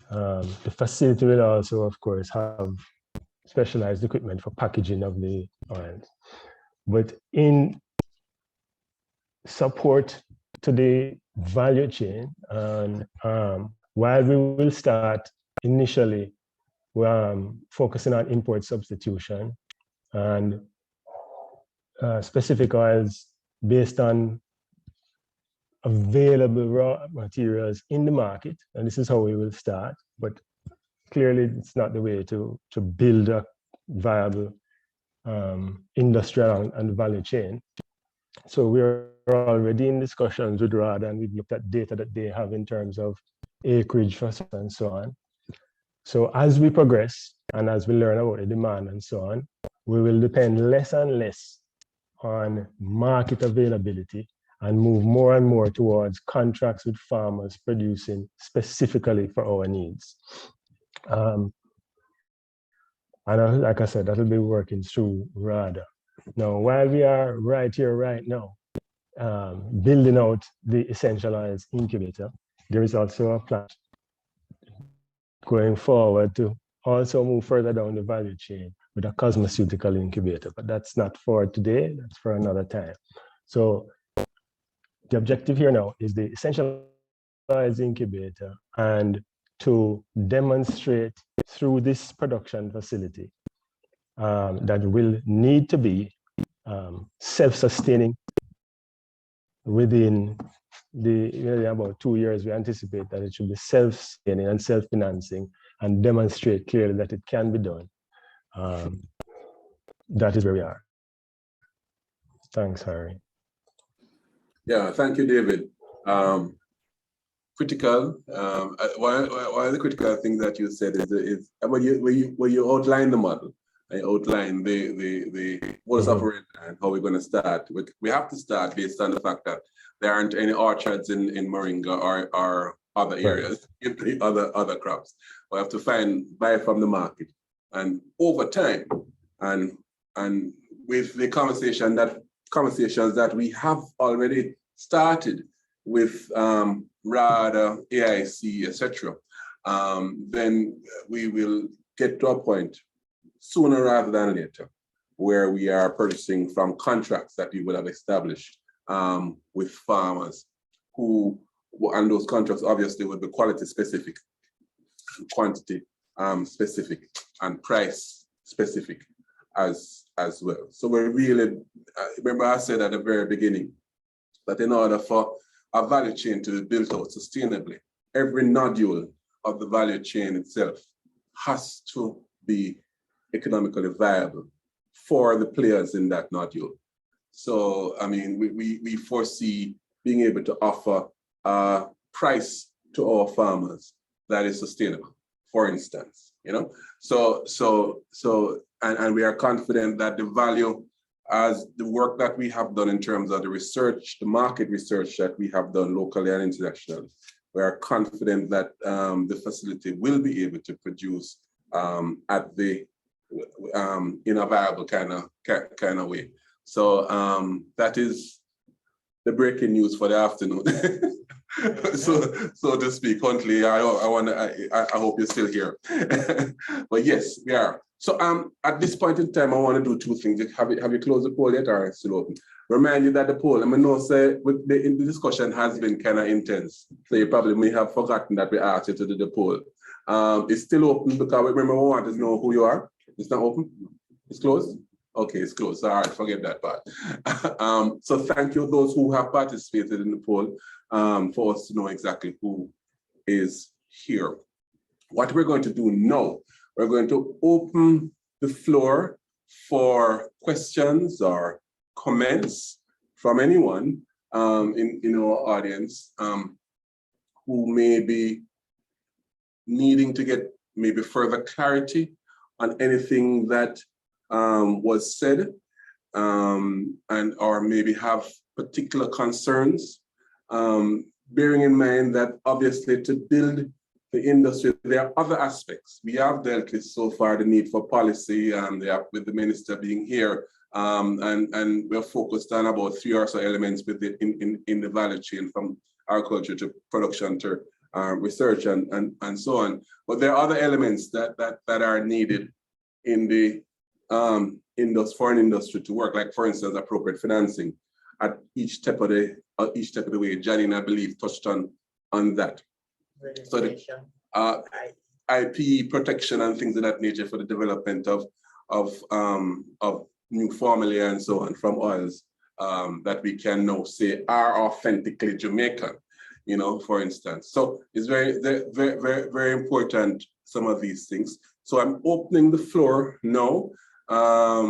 The facility will also, of course, have specialized equipment for packaging of the oils. But in support to the value chain, and while we will start initially focusing on import substitution and specific oils based on available raw materials in the market, and this is how we will start, but clearly it's not the way to build a viable industrial and value chain. So we're already in discussions with RAD, and we've looked at data that they have in terms of acreage and so on. So as we progress and as we learn about the demand and so on, we will depend less and less on market availability and move more and more towards contracts with farmers producing specifically for our needs. And like I said, that'll be working through RADA. Now, while we are right here, right now, building out the essential oils incubator, there is also a plan going forward to also move further down the value chain with a cosmeceutical incubator, but that's not for today, that's for another time. So the objective here now is the essential oils incubator and to demonstrate through this production facility that will need to be self-sustaining within about 2 years. We anticipate that it should be self-sustaining and self-financing and demonstrate clearly that it can be done. That is where we are. Thanks, Harry. Yeah, thank you, David. Critical. One of the critical things that you said is when you outline the model, I outline the modus operandi and how we're going to start. We have to start based on the fact that there aren't any orchards in Moringa or other areas, other crops. We have to buy from the market, and over time, and with the conversations that we have already started with RADA, AIC, etc., then we will get to a point sooner rather than later where we are purchasing from contracts that we would have established with farmers and those contracts obviously would be quality specific, quantity specific, and price specific as well. So we're really, remember I said at the very beginning that in order for a value chain to be built out sustainably, every nodule of the value chain itself has to be economically viable for the players in that nodule. So, I mean, we foresee being able to offer a price to our farmers that is sustainable, for instance, and we are confident that the value as the work that we have done in terms of the research, the market research that we have done locally and internationally, we are confident that the facility will be able to produce in a viable kind of way. So that is the breaking news for the afternoon. so to speak. Huntley, I hope you're still here. But yes, we are. So at this point in time, I want to do two things. Have you closed the poll yet, or it's still open? Remind you that the poll, the discussion has been kind of intense. So you probably may have forgotten that we asked you to do the poll. It's still open because remember we want to know who you are. It's not open? It's closed? Okay, it's closed. All right, forget that part. So thank you those who have participated in the poll for us to know exactly who is here. What we're going to do now, we're going to open the floor for questions or comments from anyone in our audience who may be needing to get maybe further clarity on anything that was said, or maybe have particular concerns, bearing in mind that obviously to build the industry, there are other aspects. We have dealt with so far the need for policy, with the minister being here, and we're focused on about 3 or so elements with in the value chain, from agriculture to production to research and so on. But there are other elements that are needed in the foreign industry to work, like for instance, appropriate financing at each step of the way. Janine, I believe, touched on that. So the IP protection and things of that nature for the development of new formulae and so on from oils that we can now say are authentically Jamaican, for instance. So it's very, very, very, very important, some of these things. So I'm opening the floor now. I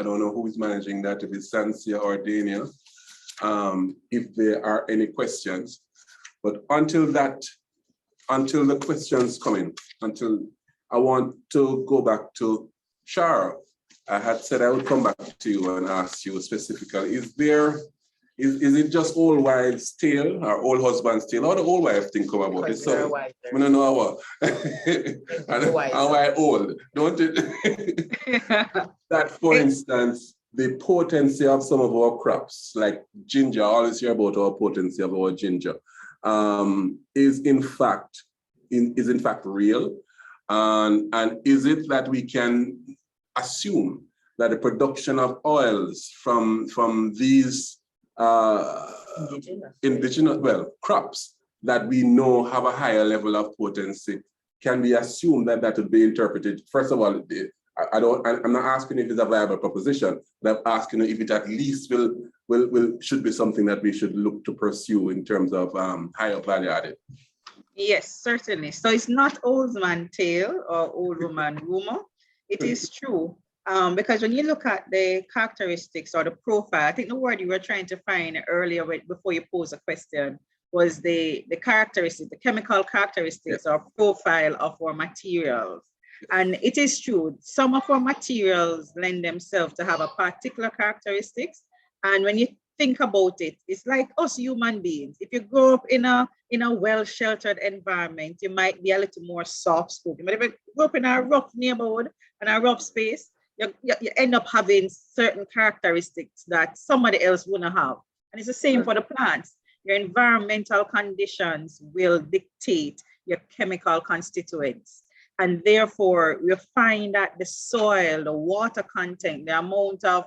don't know who is managing that, if it's Sansia or Daniel, if there are any questions. But until the questions come in, I want to go back to Charrah. I had said I would come back to you and ask you specifically, is there Is it just old wives' tale or old husband's tale? How the old wife thing come about? It's so, I don't know what. And why old, don't it? That, for instance, the potency of some of our crops, like ginger, I always hear about our potency of our ginger, is in fact real. And is it that we can assume that the production of oils from these indigenous crops that we know have a higher level of potency, can we assume that that would be interpreted? First of all, I'm not asking if it's a viable proposition, but I'm asking if it at least should be something that we should look to pursue in terms of higher value added. Yes, certainly. So it's not old man tale or old woman rumor. It is true. Because when you look at the characteristics or the profile, I think the word you were trying to find earlier before you pose a question was the characteristics, the chemical characteristics or profile of our materials. And it is true, some of our materials lend themselves to have a particular characteristics. And when you think about it, it's like us human beings. If you grow up in a well-sheltered environment, you might be a little more soft-spoken. But if you grow up in a rough neighborhood and a rough space, you end up having certain characteristics that somebody else wouldn't have. And it's the same for the plants. Your environmental conditions will dictate your chemical constituents. And therefore, we find that the soil, the water content, the amount of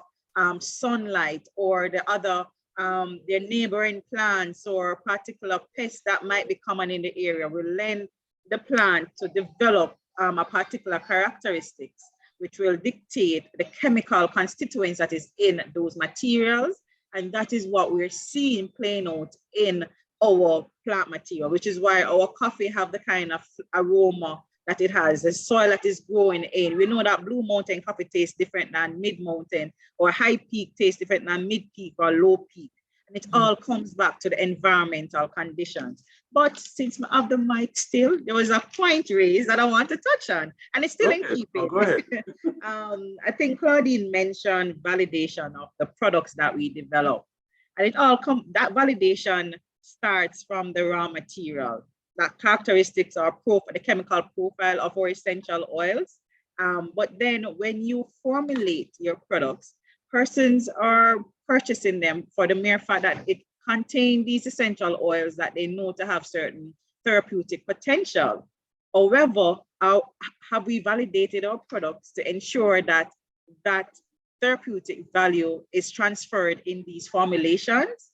sunlight or the other, their neighboring plants or particular pests that might be common in the area will lend the plant to develop a particular characteristics, which will dictate the chemical constituents that is in those materials. And that is what we're seeing playing out in our plant material, which is why our coffee have the kind of aroma that it has, the soil that is growing in. We know that Blue Mountain coffee tastes different than Mid Mountain, or High Peak tastes different than Mid Peak or Low Peak. And it all comes back to the environmental conditions. But since I have the mic still, there was a point raised that I want to touch on, and it's still in keeping. Go ahead. I think Claudine mentioned validation of the products that we develop. And it all that validation starts from the raw material, that characteristics or the chemical profile of our essential oils. But then when you formulate your products, persons are purchasing them for the mere fact that it contains these essential oils that they know to have certain therapeutic potential. However, have we validated our products to ensure that that therapeutic value is transferred in these formulations?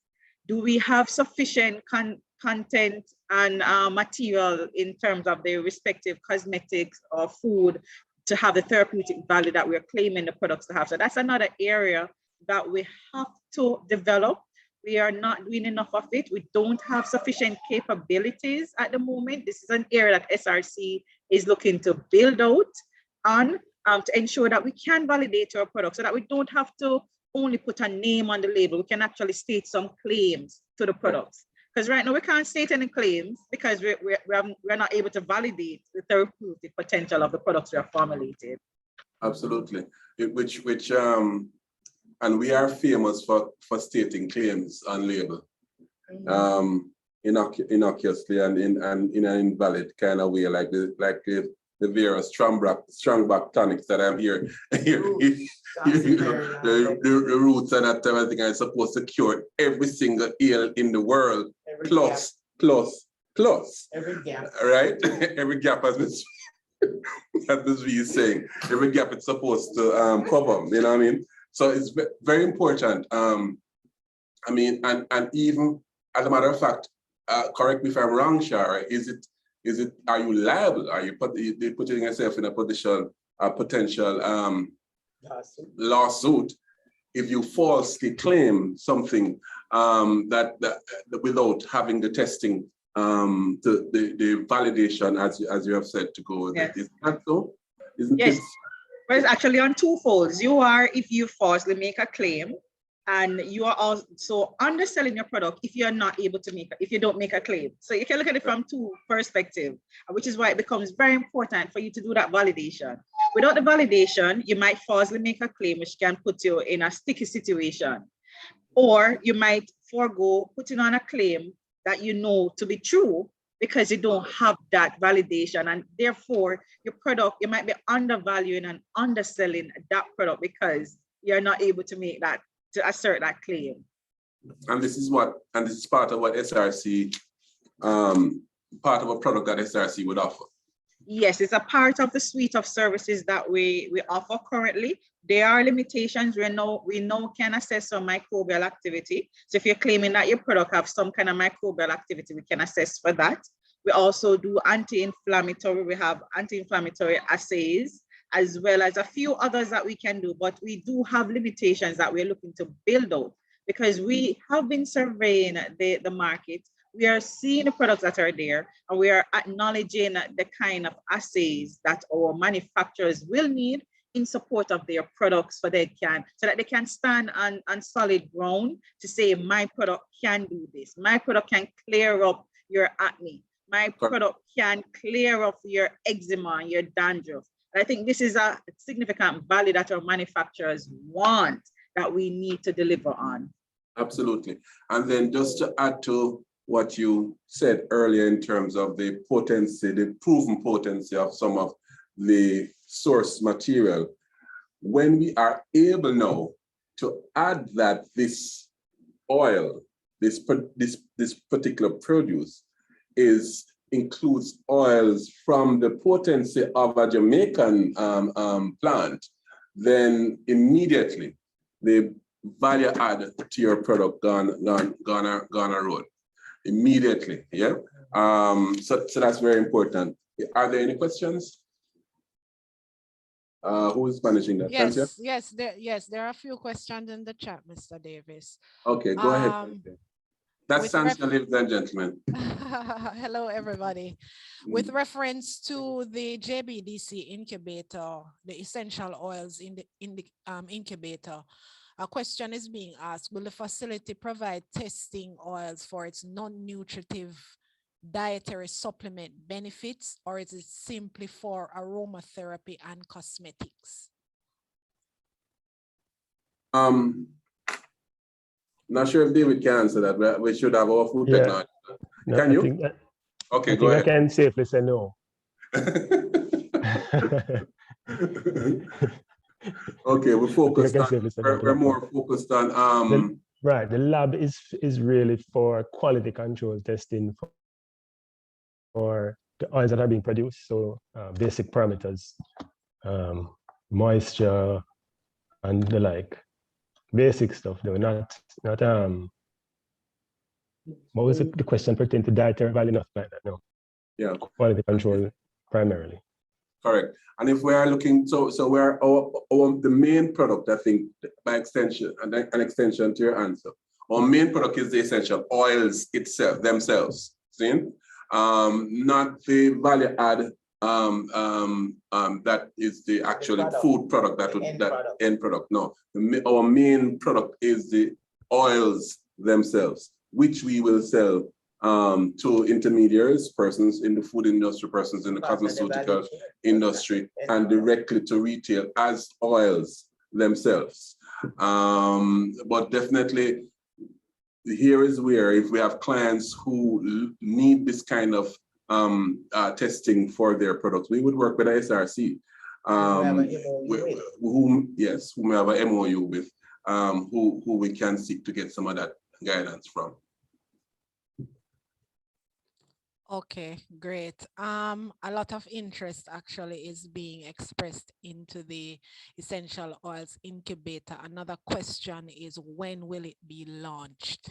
Do we have sufficient content and material in terms of the respective cosmetics or food to have the therapeutic value that we're claiming the products to have? So that's another area that we have to develop. We are not doing enough of it. We don't have sufficient capabilities at the moment. This is an area that SRC is looking to build out on to ensure that we can validate our products so that we don't have to only put a name on the label. We can actually state some claims to the products. Because right now we can't state any claims because we're not able to validate the therapeutic potential of the products we are formulated. Absolutely. And we are famous for stating claims on label, innocuously and in an invalid kind of way, like the various strong back tonics that I'm here. The roots and that everything are supposed to cure every single ill in the world, plus. Every gap. Right? Every gap has been, as Ms. V is saying, every gap it's supposed to cover, you know what I mean? So it's very important. And even as a matter of fact, correct me if I'm wrong, Charrah, are you liable? Are you putting yourself in a position, a potential lawsuit if you falsely claim something that without having the testing, the validation, as you have said, to go with it? Is that so? Isn't it? Well, it's actually on two folds. You are, if you falsely make a claim, and you are also underselling your product if you're not able to if you don't make a claim. So you can look at it from two perspectives, which is why it becomes very important for you to do that validation. Without the validation, you might falsely make a claim, which can put you in a sticky situation. Or you might forego putting on a claim that you know to be true because you don't have that validation, and therefore your product, you might be undervaluing and underselling that product because you're not able to make that, to assert that claim. And this is part of what SRC, part of a product that SRC would offer. Yes, it's a part of the suite of services that we offer currently. There are limitations. We know can assess some microbial activity. So if you're claiming that your product have some kind of microbial activity, we can assess for that. We also do anti-inflammatory. We have anti-inflammatory assays, as well as a few others that we can do, but we do have limitations that we're looking to build out because we have been surveying the market. We are seeing the products that are there, and we are acknowledging the kind of assays that our manufacturers will need in support of their products so that they can stand on solid ground to say, my product can do this. My product can clear up your acne. My product can clear up your eczema and your dandruff. And I think this is a significant value that our manufacturers want that we need to deliver on. Absolutely. And then just to add to what you said earlier in terms of the potency, the proven potency of some of the source material, when we are able now to add that this oil, this particular produce includes oils from the potency of a Jamaican plant, then immediately the value add to your product gone a road. Immediately, yeah. So that's very important. Are there any questions? Who is managing that? Yes, there are a few questions in the chat, Mr. Davis. Okay, go ahead. That's Sansia, ladies and gentlemen. Hello, everybody. With reference to the JBDC incubator, the essential oils in the incubator, a question is being asked: will the facility provide testing oils for its non-nutritive dietary supplement benefits, or is it simply for aromatherapy and cosmetics? Not sure if David can answer that, but we should have our food technology. No, Can you? Okay, go ahead. I can safely say no. Okay, we're focused on, we're more focused on right. The lab is really for quality control testing for the oils that are being produced. So basic parameters, moisture and the like, basic stuff though, not what was the question pertaining to dietary value? Nothing like that, no. Yeah. Quality control primarily. Correct. And if we are looking, so we're the main product, I think, by extension, and an extension to your answer, our main product is the essential oils itself, themselves. See? Not the value add that is the actual food product, that end product. No, our main product is the oils themselves, which we will sell to intermediaries, persons in the food industry, persons in the cosmeceutical industry, and directly to retail as oils themselves. But definitely, here is where, if we have clients who need this kind of testing for their products, we would work with SRC, whom we have an MOU with, who we can seek to get some of that guidance from. Okay, great. A lot of interest actually is being expressed into the essential oils incubator. Another question is, when will it be launched?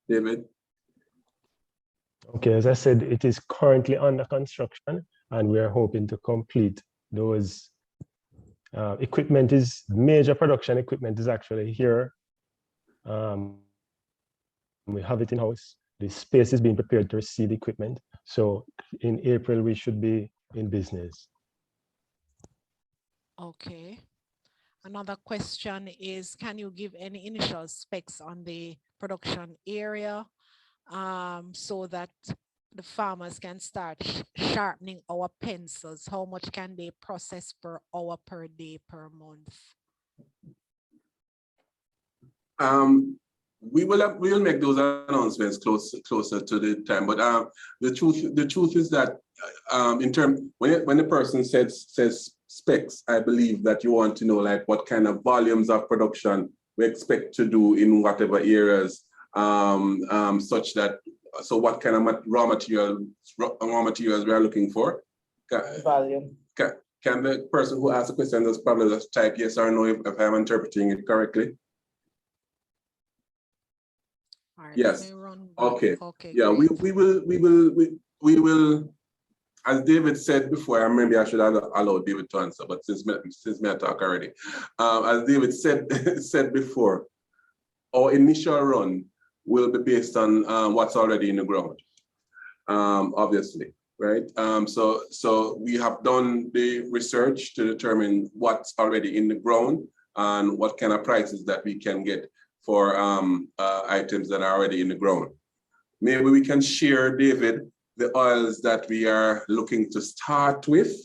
David? Okay, as I said, it is currently under construction, and we are hoping to complete those. Equipment is, major production equipment is actually here. We have it in-house. The space is being prepared to receive equipment. So in April, we should be in business. Okay. Another question is, can you give any initial specs on the production area so that the farmers can start sharpening our pencils? How much can they process per hour, per day, per month? we'll make those announcements closer to the time. But the truth is that when the person says specs, I believe that you want to know like what kind of volumes of production we expect to do in whatever areas, such that what kind of raw materials we are looking for. Volume. Can the person who asked the question just probably just type yes or no if I'm interpreting it correctly? All right, Yes. let me run back. Okay. Okay. Yeah, great. we will, as David said before, and maybe I should have allowed David to answer, but since I talk already, as David said before, our initial run will be based on what's already in the ground, obviously, right? So we have done the research to determine what's already in the ground and what kind of prices that we can get for items that are already in the ground. Maybe we can share, David, the oils that we are looking to start with,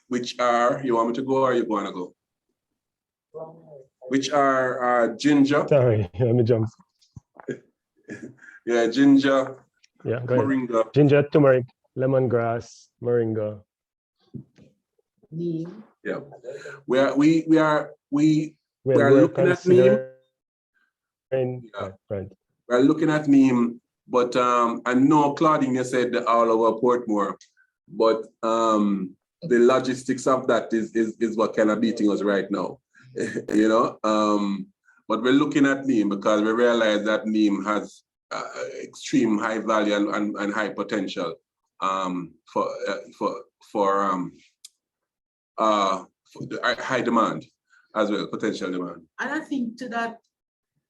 which are, you want me to go or you want to go? Which are ginger. Sorry, let me jump. Yeah, ginger, Yeah, go ahead. moringa. Ginger, turmeric, lemongrass, moringa. Neem. Yeah, we are We're looking at neem. Yeah, right. We're looking at neem, but I know Claudine, you said all over Portmore, but the logistics of that is what kind of beating us right now, you know. But we're looking at neem because we realize that neem has extreme high value and high potential for the high demand as well, potential demand. And I think to that,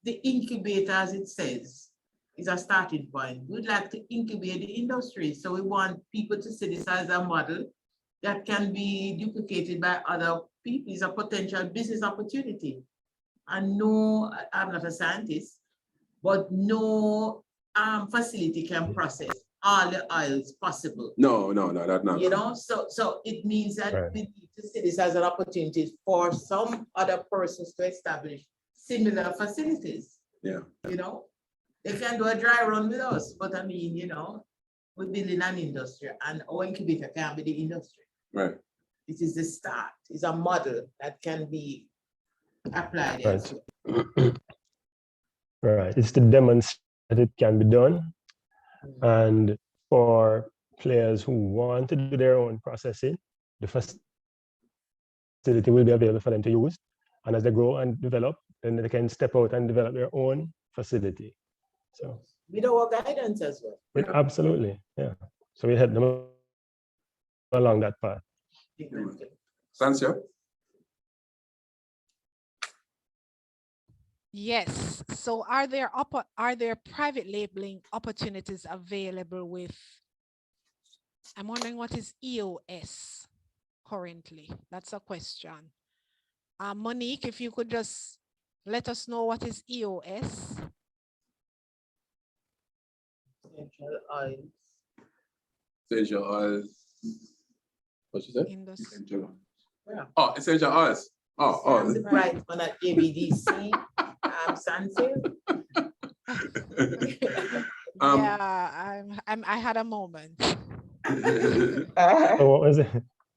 the incubator, as it says, is a starting point. We'd like to incubate the industry. So we want people to see this as a model that can be duplicated by other people. It's a potential business opportunity. And no, I'm not a scientist, but no facility can process all the oils possible. No, that's not. You know, so it means that Right. we need to see this as an opportunity for some other persons to establish similar facilities. Yeah. You know, they can do a dry run with us, but I mean, you know, we're building an industry and our incubator can be the industry. Right. It is the start. It's a model that can be applied. Right. elsewhere. Right. It's to demonstrate that it can be done. And for players who want to do their own processing, the facility will be available for them to use. And as they grow and develop, then they can step out and develop their own facility. So With our guidance as well. absolutely, yeah. So we help them along that path. Sansia? Yes. So are there private labeling opportunities available with, I'm wondering what is EOS currently? That's a question. Monique, if you could just let us know what is EOS. Essential oils. Essential oils. What you said? Industry. Essential. Yeah. Oh, essential oils. I'm the bright one at JBDC. Scentre. Yeah, I had a moment. So what was it?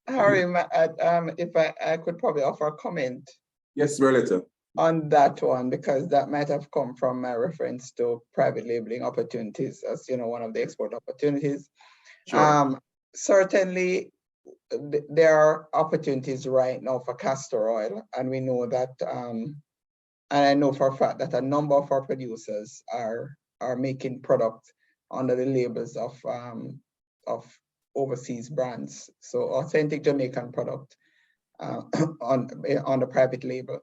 Harry, if I could probably offer a comment Yes, Berletta. on that one, because that might have come from my reference to private labeling opportunities as, you know, one of the export opportunities. Sure. Certainly, there are opportunities right now for castor oil, and we know that, and I know for a fact that a number of our producers are making products under the labels of overseas brands. So authentic Jamaican product on the private label.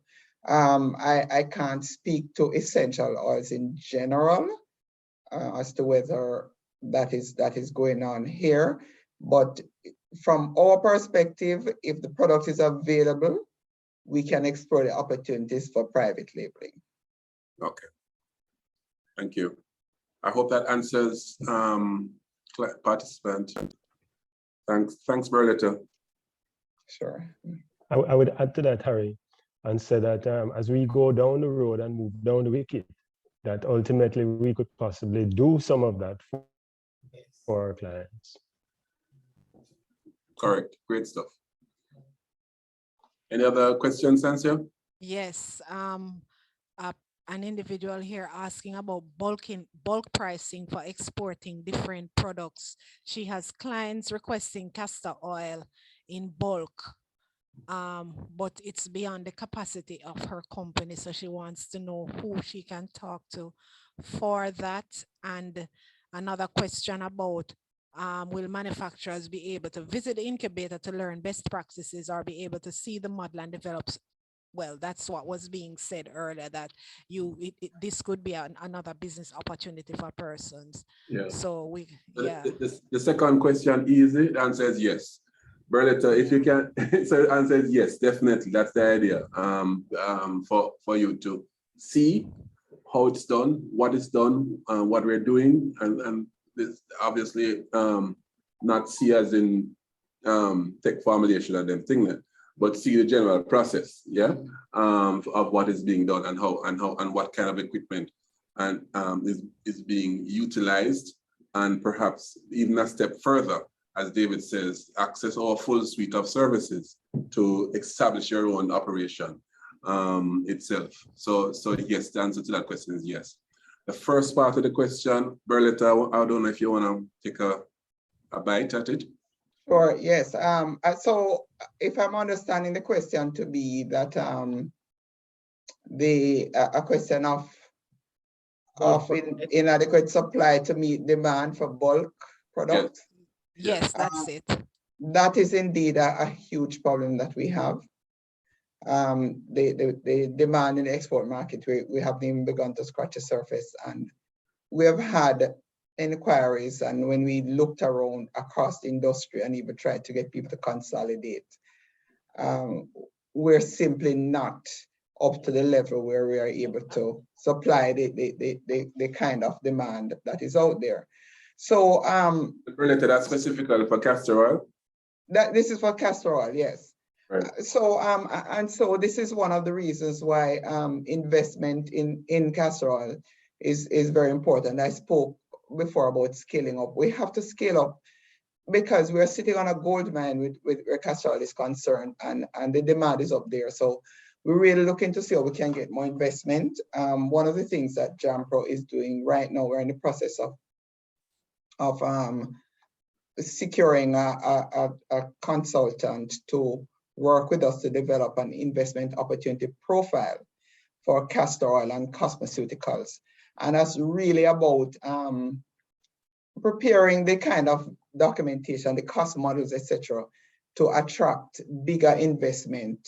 I can't speak to essential oils in general as to whether that is going on here, but from our perspective, if the product is available, we can explore the opportunities for private labeling. Okay. Thank you. I hope that answers participant. Thanks, Berletta. Sure. I would add to that, Harry. and said that as we go down the road and move down the wicket, that ultimately we could possibly do some of that for our clients. Correct. Great stuff. Any other questions, Sansia? Yes, an individual here asking about bulk pricing for exporting different products. She has clients requesting castor oil in bulk, but it's beyond the capacity of her company. So she wants to know who she can talk to for that. And another question about will manufacturers be able to visit the incubator to learn best practices or be able to see the model and develop? Well, that's what was being said earlier, that this could be another business opportunity for persons. Yeah. So The second question, easy, the answer is yes. Berletta, if you can, so the answer is yes, definitely. That's the idea. For you to see how it's done, what is done, what we're doing, and this obviously not see as in tech formulation and them thing that, but see the general process, yeah, of what is being done and how and what kind of equipment and is being utilized, and perhaps even a step further, as David says, access our full suite of services to establish your own operation itself. So yes, the answer to that question is yes. The first part of the question, Berletta, I don't know if you want to take a bite at it. Sure, yes. So if I'm understanding the question to be that a question of inadequate supply to meet demand for bulk products. Yes, that's it. That is indeed a huge problem that we have. The demand in the export market, we haven't even begun to scratch the surface, and we have had inquiries, and when we looked around across the industry and even tried to get people to consolidate, we're simply not up to the level where we are able to supply the kind of demand that is out there. So Berletta, that's specifically for castor oil? This is for castor oil, yes. Right. So this is one of the reasons why investment in castor oil is very important. I spoke before about scaling up. We have to scale up because we're sitting on a gold mine with where castor oil is concerned, and the demand is up there. So we're really looking to see how we can get more investment. One of the things that JAMPRO is doing right now, we're in the process of securing a consultant to work with us to develop an investment opportunity profile for castor oil and cosmeceuticals. And that's really about preparing the kind of documentation, the cost models, etc., to attract bigger investment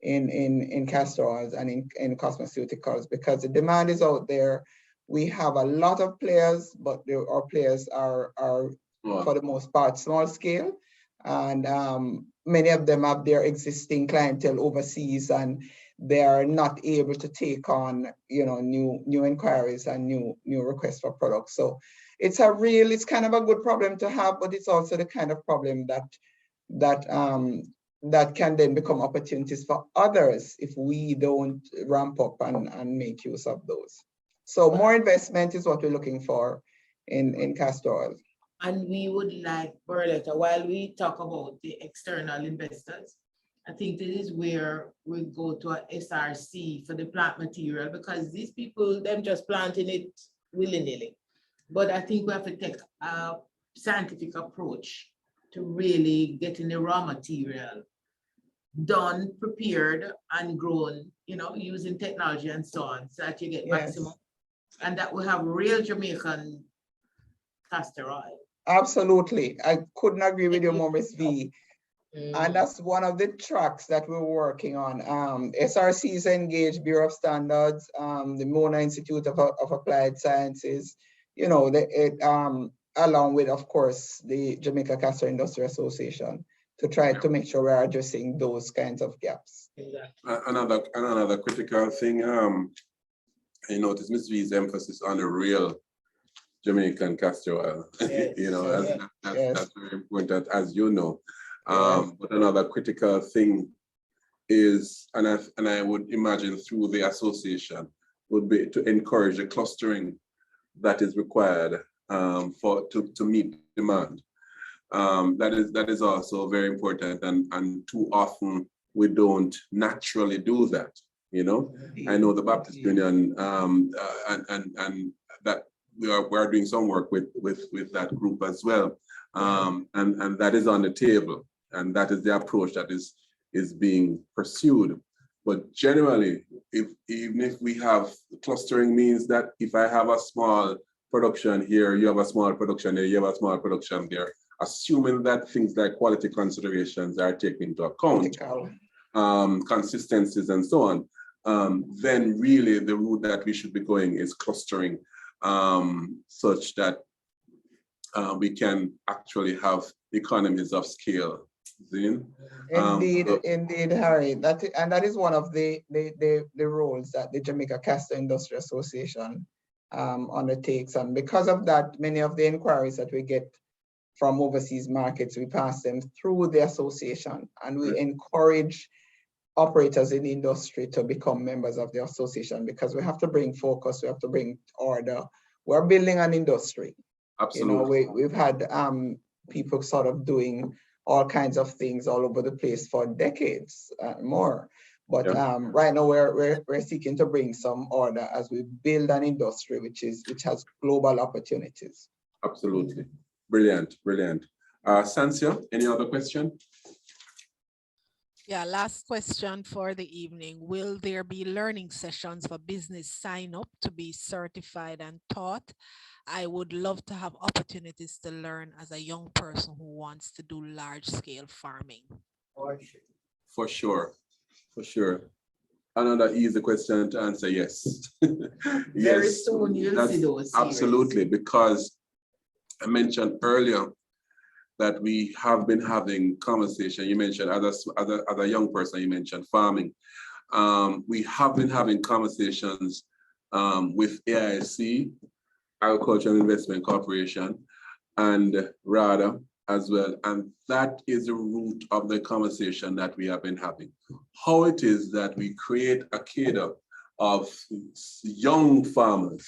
in castor oils and in cosmeceuticals, because the demand is out there. We have a lot of players, but our players are for the most part small scale, and many of them have their existing clientele overseas, and they are not able to take on new inquiries and new requests for products. So it's kind of a good problem to have, but it's also the kind of problem that can then become opportunities for others if we don't ramp up and make use of those. So more investment is what we're looking for in castor oil. And we would like, Berletta, while we talk about the external investors, I think this is where we go to a SRC for the plant material, because these people, them just planting it willy-nilly. But I think we have to take a scientific approach to really getting the raw material done, prepared, and grown, using technology and so on, so that you get maximum. And that we have real Jamaican castor oil. Absolutely. I couldn't agree with you more, Ms. V. And that's one of the tracks that we're working on. SRC is engaged, Bureau of Standards, the Mona Institute of Applied Sciences, along with, of course, the Jamaica Castor Industry Association, to try to make sure we're addressing those kinds of gaps. Another critical thing, I noticed Ms. V's emphasis on the real Jamaican castor oil. Yes. That's very important, as you know. But another critical thing is, and I would imagine through the association, would be to encourage the clustering that is required to meet demand. That is also very important, and too often we don't naturally do that. You know, I know the Baptist Union and that we are doing some work with that group as well, and that is on the table, and that is the approach that is being pursued. But generally, even if we have clustering, means that if I have a small production here, you have a small production there, you have a small production there, assuming that things like quality considerations are taken into account, consistencies and so on, then really the route that we should be going is clustering, such that we can actually have economies of scale. Indeed, Harry. That is one of the roles that the Jamaica Castor Industry Association undertakes, and because of that, many of the inquiries that we get from overseas markets, we pass them through the association, and we encourage operators in the industry to become members of the association, because we have to bring focus, we have to bring order. We're building an industry. Absolutely. You know, we've had people sort of doing all kinds of things all over the place for decades more. But right now we're seeking to bring some order as we build an industry which has global opportunities. Absolutely. Brilliant, brilliant. Sansia, any other question? Yeah, last question for the evening. Will there be learning sessions for business sign up to be certified and taught? I would love to have opportunities to learn as a young person who wants to do large scale farming. For sure, for sure. Another easy question to answer, yes. Very Yes, soon you'll see those. absolutely, because I mentioned earlier that we have been having conversation. You mentioned as a young person, you mentioned farming. We have been having conversations with AIC, Agricultural Investment Corporation, and RADA as well. And that is the root of the conversation that we have been having. How it is that we create a cadre of young farmers.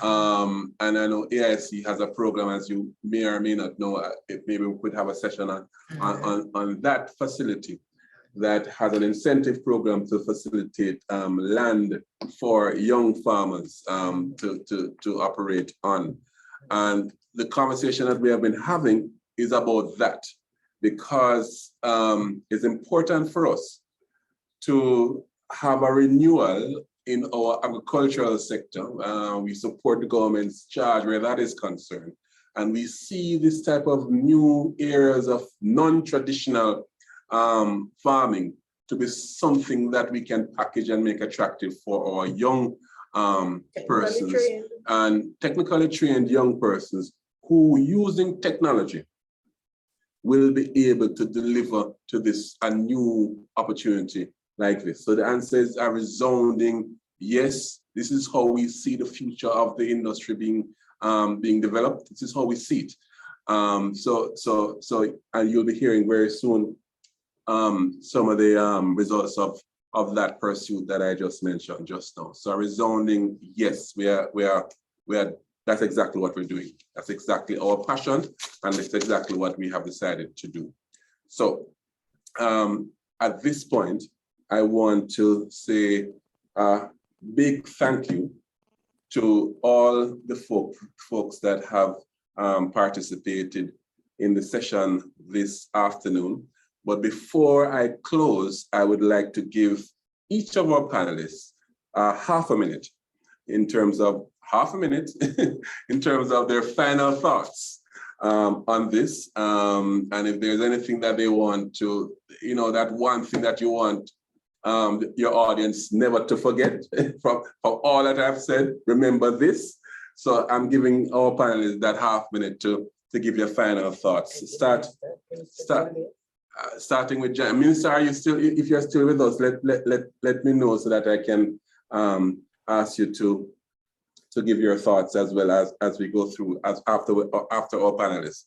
And I know AIC has a program, as you may or may not know, maybe we could have a session on that facility that has an incentive program to facilitate land for young farmers to operate on. And the conversation that we have been having is about that, because it's important for us to have a renewal in our agricultural sector. We support the government's charge where that is concerned. And we see this type of new areas of non-traditional farming to be something that we can package and make attractive for our young persons and technically trained young persons who, using technology, will be able to deliver to this a new opportunity like this. So the answer is a resounding yes. This is how we see the future of the industry being developed. This is how we see it. And you'll be hearing very soon some of the results of that pursuit that I just mentioned just now. So a resounding yes. We are. That's exactly what we're doing. That's exactly our passion, and it's exactly what we have decided to do. So at this point, I want to say a big thank you to all the folks that have participated in the session this afternoon. But before I close, I would like to give each of our panelists half a minute in terms of their final thoughts on this. And if there's anything that they want to, that one thing that you want your audience never to forget from all that I've said, remember this. So I'm giving our panelists that half minute to give your final thoughts. Starting with Jan. Minister, are you still, if you're still with us, let me know so that I can ask you to give your thoughts as well as we go through after our panelists.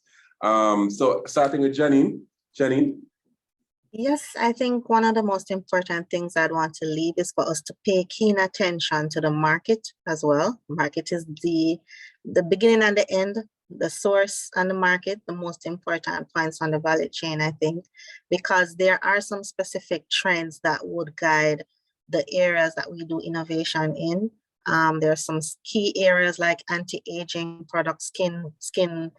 So starting with Janine. Janine. Yes, I think one of the most important things I'd want to leave is for us to pay keen attention to the market as well. Market is the beginning and the end, the source and the market, the most important points on the value chain, I think, because there are some specific trends that would guide the areas that we do innovation in. There are some key areas like anti-aging products, skin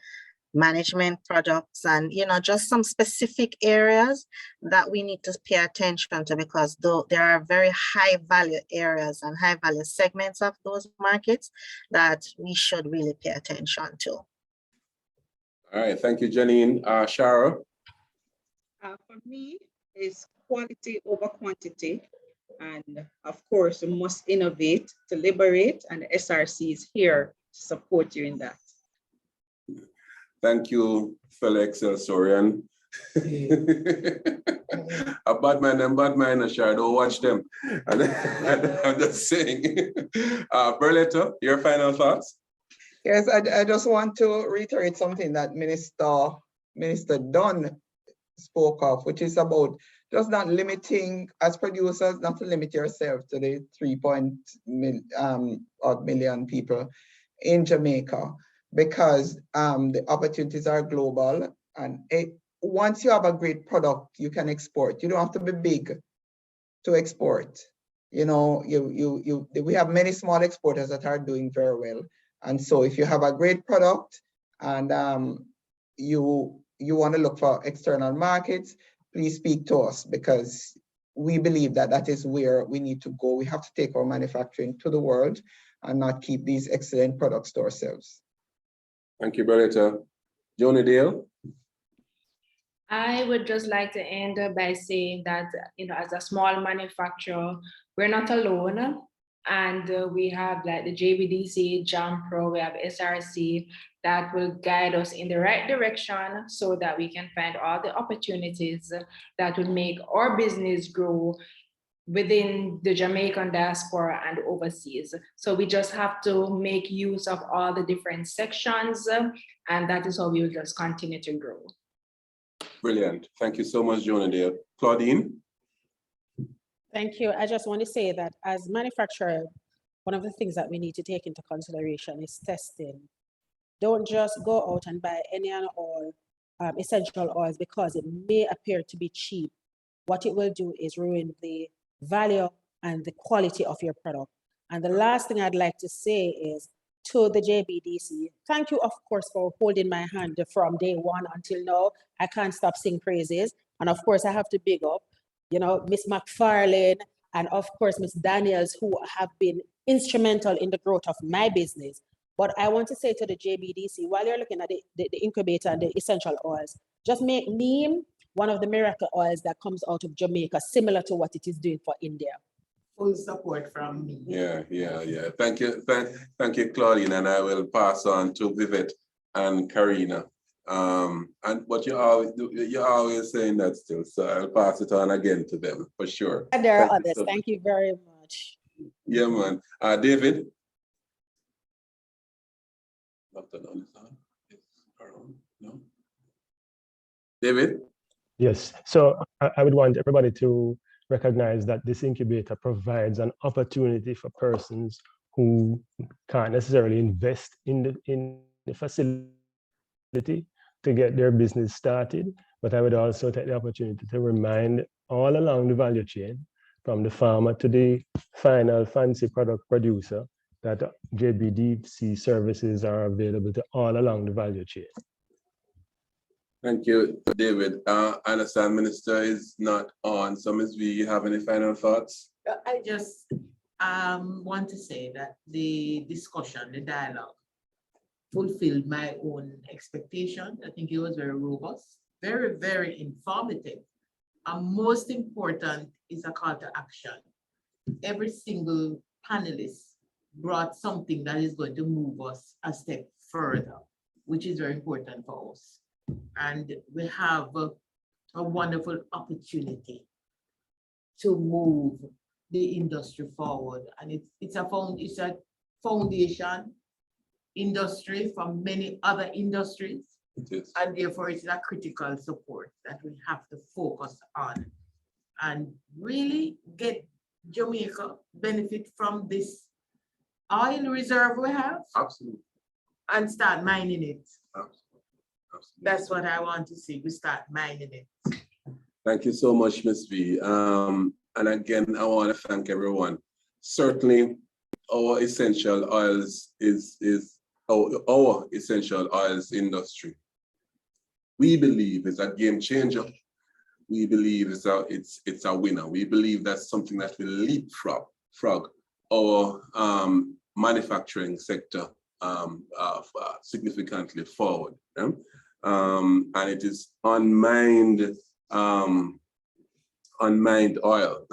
management products, and just some specific areas that we need to pay attention to, because though there are very high value areas and high value segments of those markets that we should really pay attention to. All right, thank you, Janine. Charrah? For me, it's quality over quantity. And of course, we must innovate to liberate, and the SRC is here to support you in that. Thank you, fellow Excelsorian. A bad man and bad man, Shara, don't watch them. I'm just saying. Berletta, your final thoughts? Yes, I just want to reiterate something that Minister Dunn spoke of, which is about just not limiting, as producers, not to limit yourself to the 3 million people in Jamaica, because the opportunities are global, and once you have a great product, you can export. You don't have to be big to export. We have many small exporters that are doing very well. And so if you have a great product and you want to look for external markets, please speak to us, because we believe that that is where we need to go. We have to take our manufacturing to the world and not keep these excellent products to ourselves. Thank you, Berletta. Joni-Dale? I would just like to end by saying that, as a small manufacturer, we're not alone. And we have like the JBDC, JAMPRO, we have SRC that will guide us in the right direction so that we can find all the opportunities that will make our business grow within the Jamaican diaspora and overseas. So we just have to make use of all the different sections, and that is how we will just continue to grow. Brilliant. Thank you so much, Joni-Dale. Claudine? Thank you. I just want to say that as manufacturer, one of the things that we need to take into consideration is testing. Don't just go out and buy any and all essential oils because it may appear to be cheap. What it will do is ruin the value and the quality of your product. And the last thing I'd like to say is to the JBDC, thank you, of course, for holding my hand from day one until now. I can't stop singing praises. And of course, I have to big up, Miss McFarlane and of course, Miss Daniels, who have been instrumental in the growth of my business. But I want to say to the JBDC, while you're looking at the incubator and the essential oils, just make neem one of the miracle oils that comes out of Jamaica, similar to what it is doing for India. Full support from me. Yeah. Thank you, Claudine, and I will pass on to Vivette and Karina. But you're always saying that still, so I'll pass it on again to them for sure. And there are others. Thank you very much. Yeah, man. David. No. David. Yes, so I would want everybody to recognize that this incubator provides an opportunity for persons who can't necessarily invest in the facility to get their business started. But I would also take the opportunity to remind all along the value chain, from the farmer to the final fancy product producer, that JBDC services are available to all along the value chain. Thank you, David. I understand Minister is not on. So Ms. V, you have any final thoughts? I just want to say that the discussion, the dialogue, fulfilled my own expectation. I think it was very robust, very, very informative. And most important is a call to action. Every single panelist brought something that is going to move us a step further, which is very important for us. And we have a wonderful opportunity to move the industry forward. And it's a foundation industry from many other industries. It is. And therefore, it's a critical support that we have to focus on and really get Jamaica benefit from this oil reserve we have Absolutely. and start mining it. Absolutely. Absolutely. That's what I want to see. We start mining it. Thank you so much, Ms. V. And again, I want to thank everyone. Certainly, our essential oils is our essential oils industry. We believe is a game changer. We believe it's a winner. We believe that's something that will leapfrog our manufacturing sector significantly forward. Yeah? And it is unmined oil.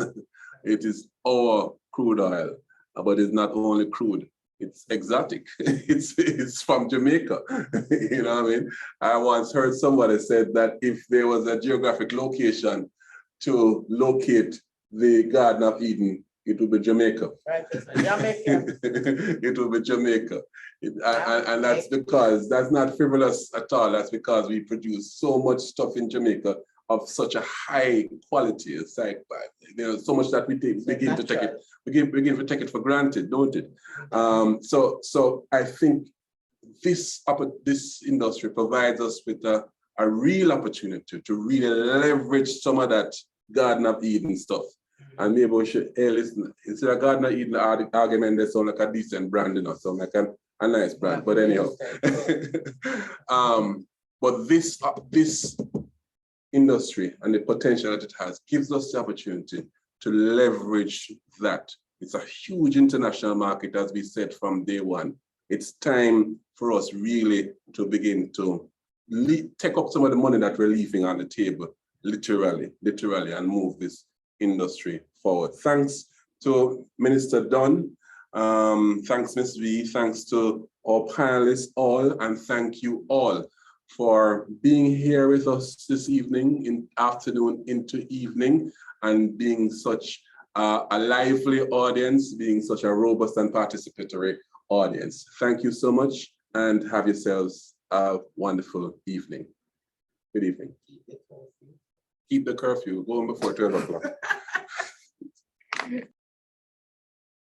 It is our crude oil, but it's not only crude. It's exotic. It's from Jamaica. You know what I mean? I once heard somebody said that if there was a geographic location to locate the Garden of Eden, it would be Jamaica. Right, Jamaica. It will be Jamaica. And that's because that's not frivolous at all. That's because we produce so much stuff in Jamaica of such a high quality. It's like, you know, so much that we begin to take it for granted, don't it? So I think this industry provides us with a real opportunity to really leverage some of that Garden of Eden stuff. And maybe we should, hey, listen, instead of Garden of Eden argument, they sound like a decent brand, you know, so like a nice brand. But anyhow, but this industry and the potential that it has gives us the opportunity to leverage that. It's a huge international market, as we said from day one. It's time for us really to begin to take up some of the money that we're leaving on the table, literally, and move this industry forward. Thanks to Minister Dunn. Thanks, Ms. V. Thanks to our panelists all, and thank you all for being here with us this evening, in afternoon into evening, and being such a lively audience, being such a robust and participatory audience. Thank you so much, and have yourselves a wonderful evening. Good evening. Keep the curfew, going before 12 o'clock.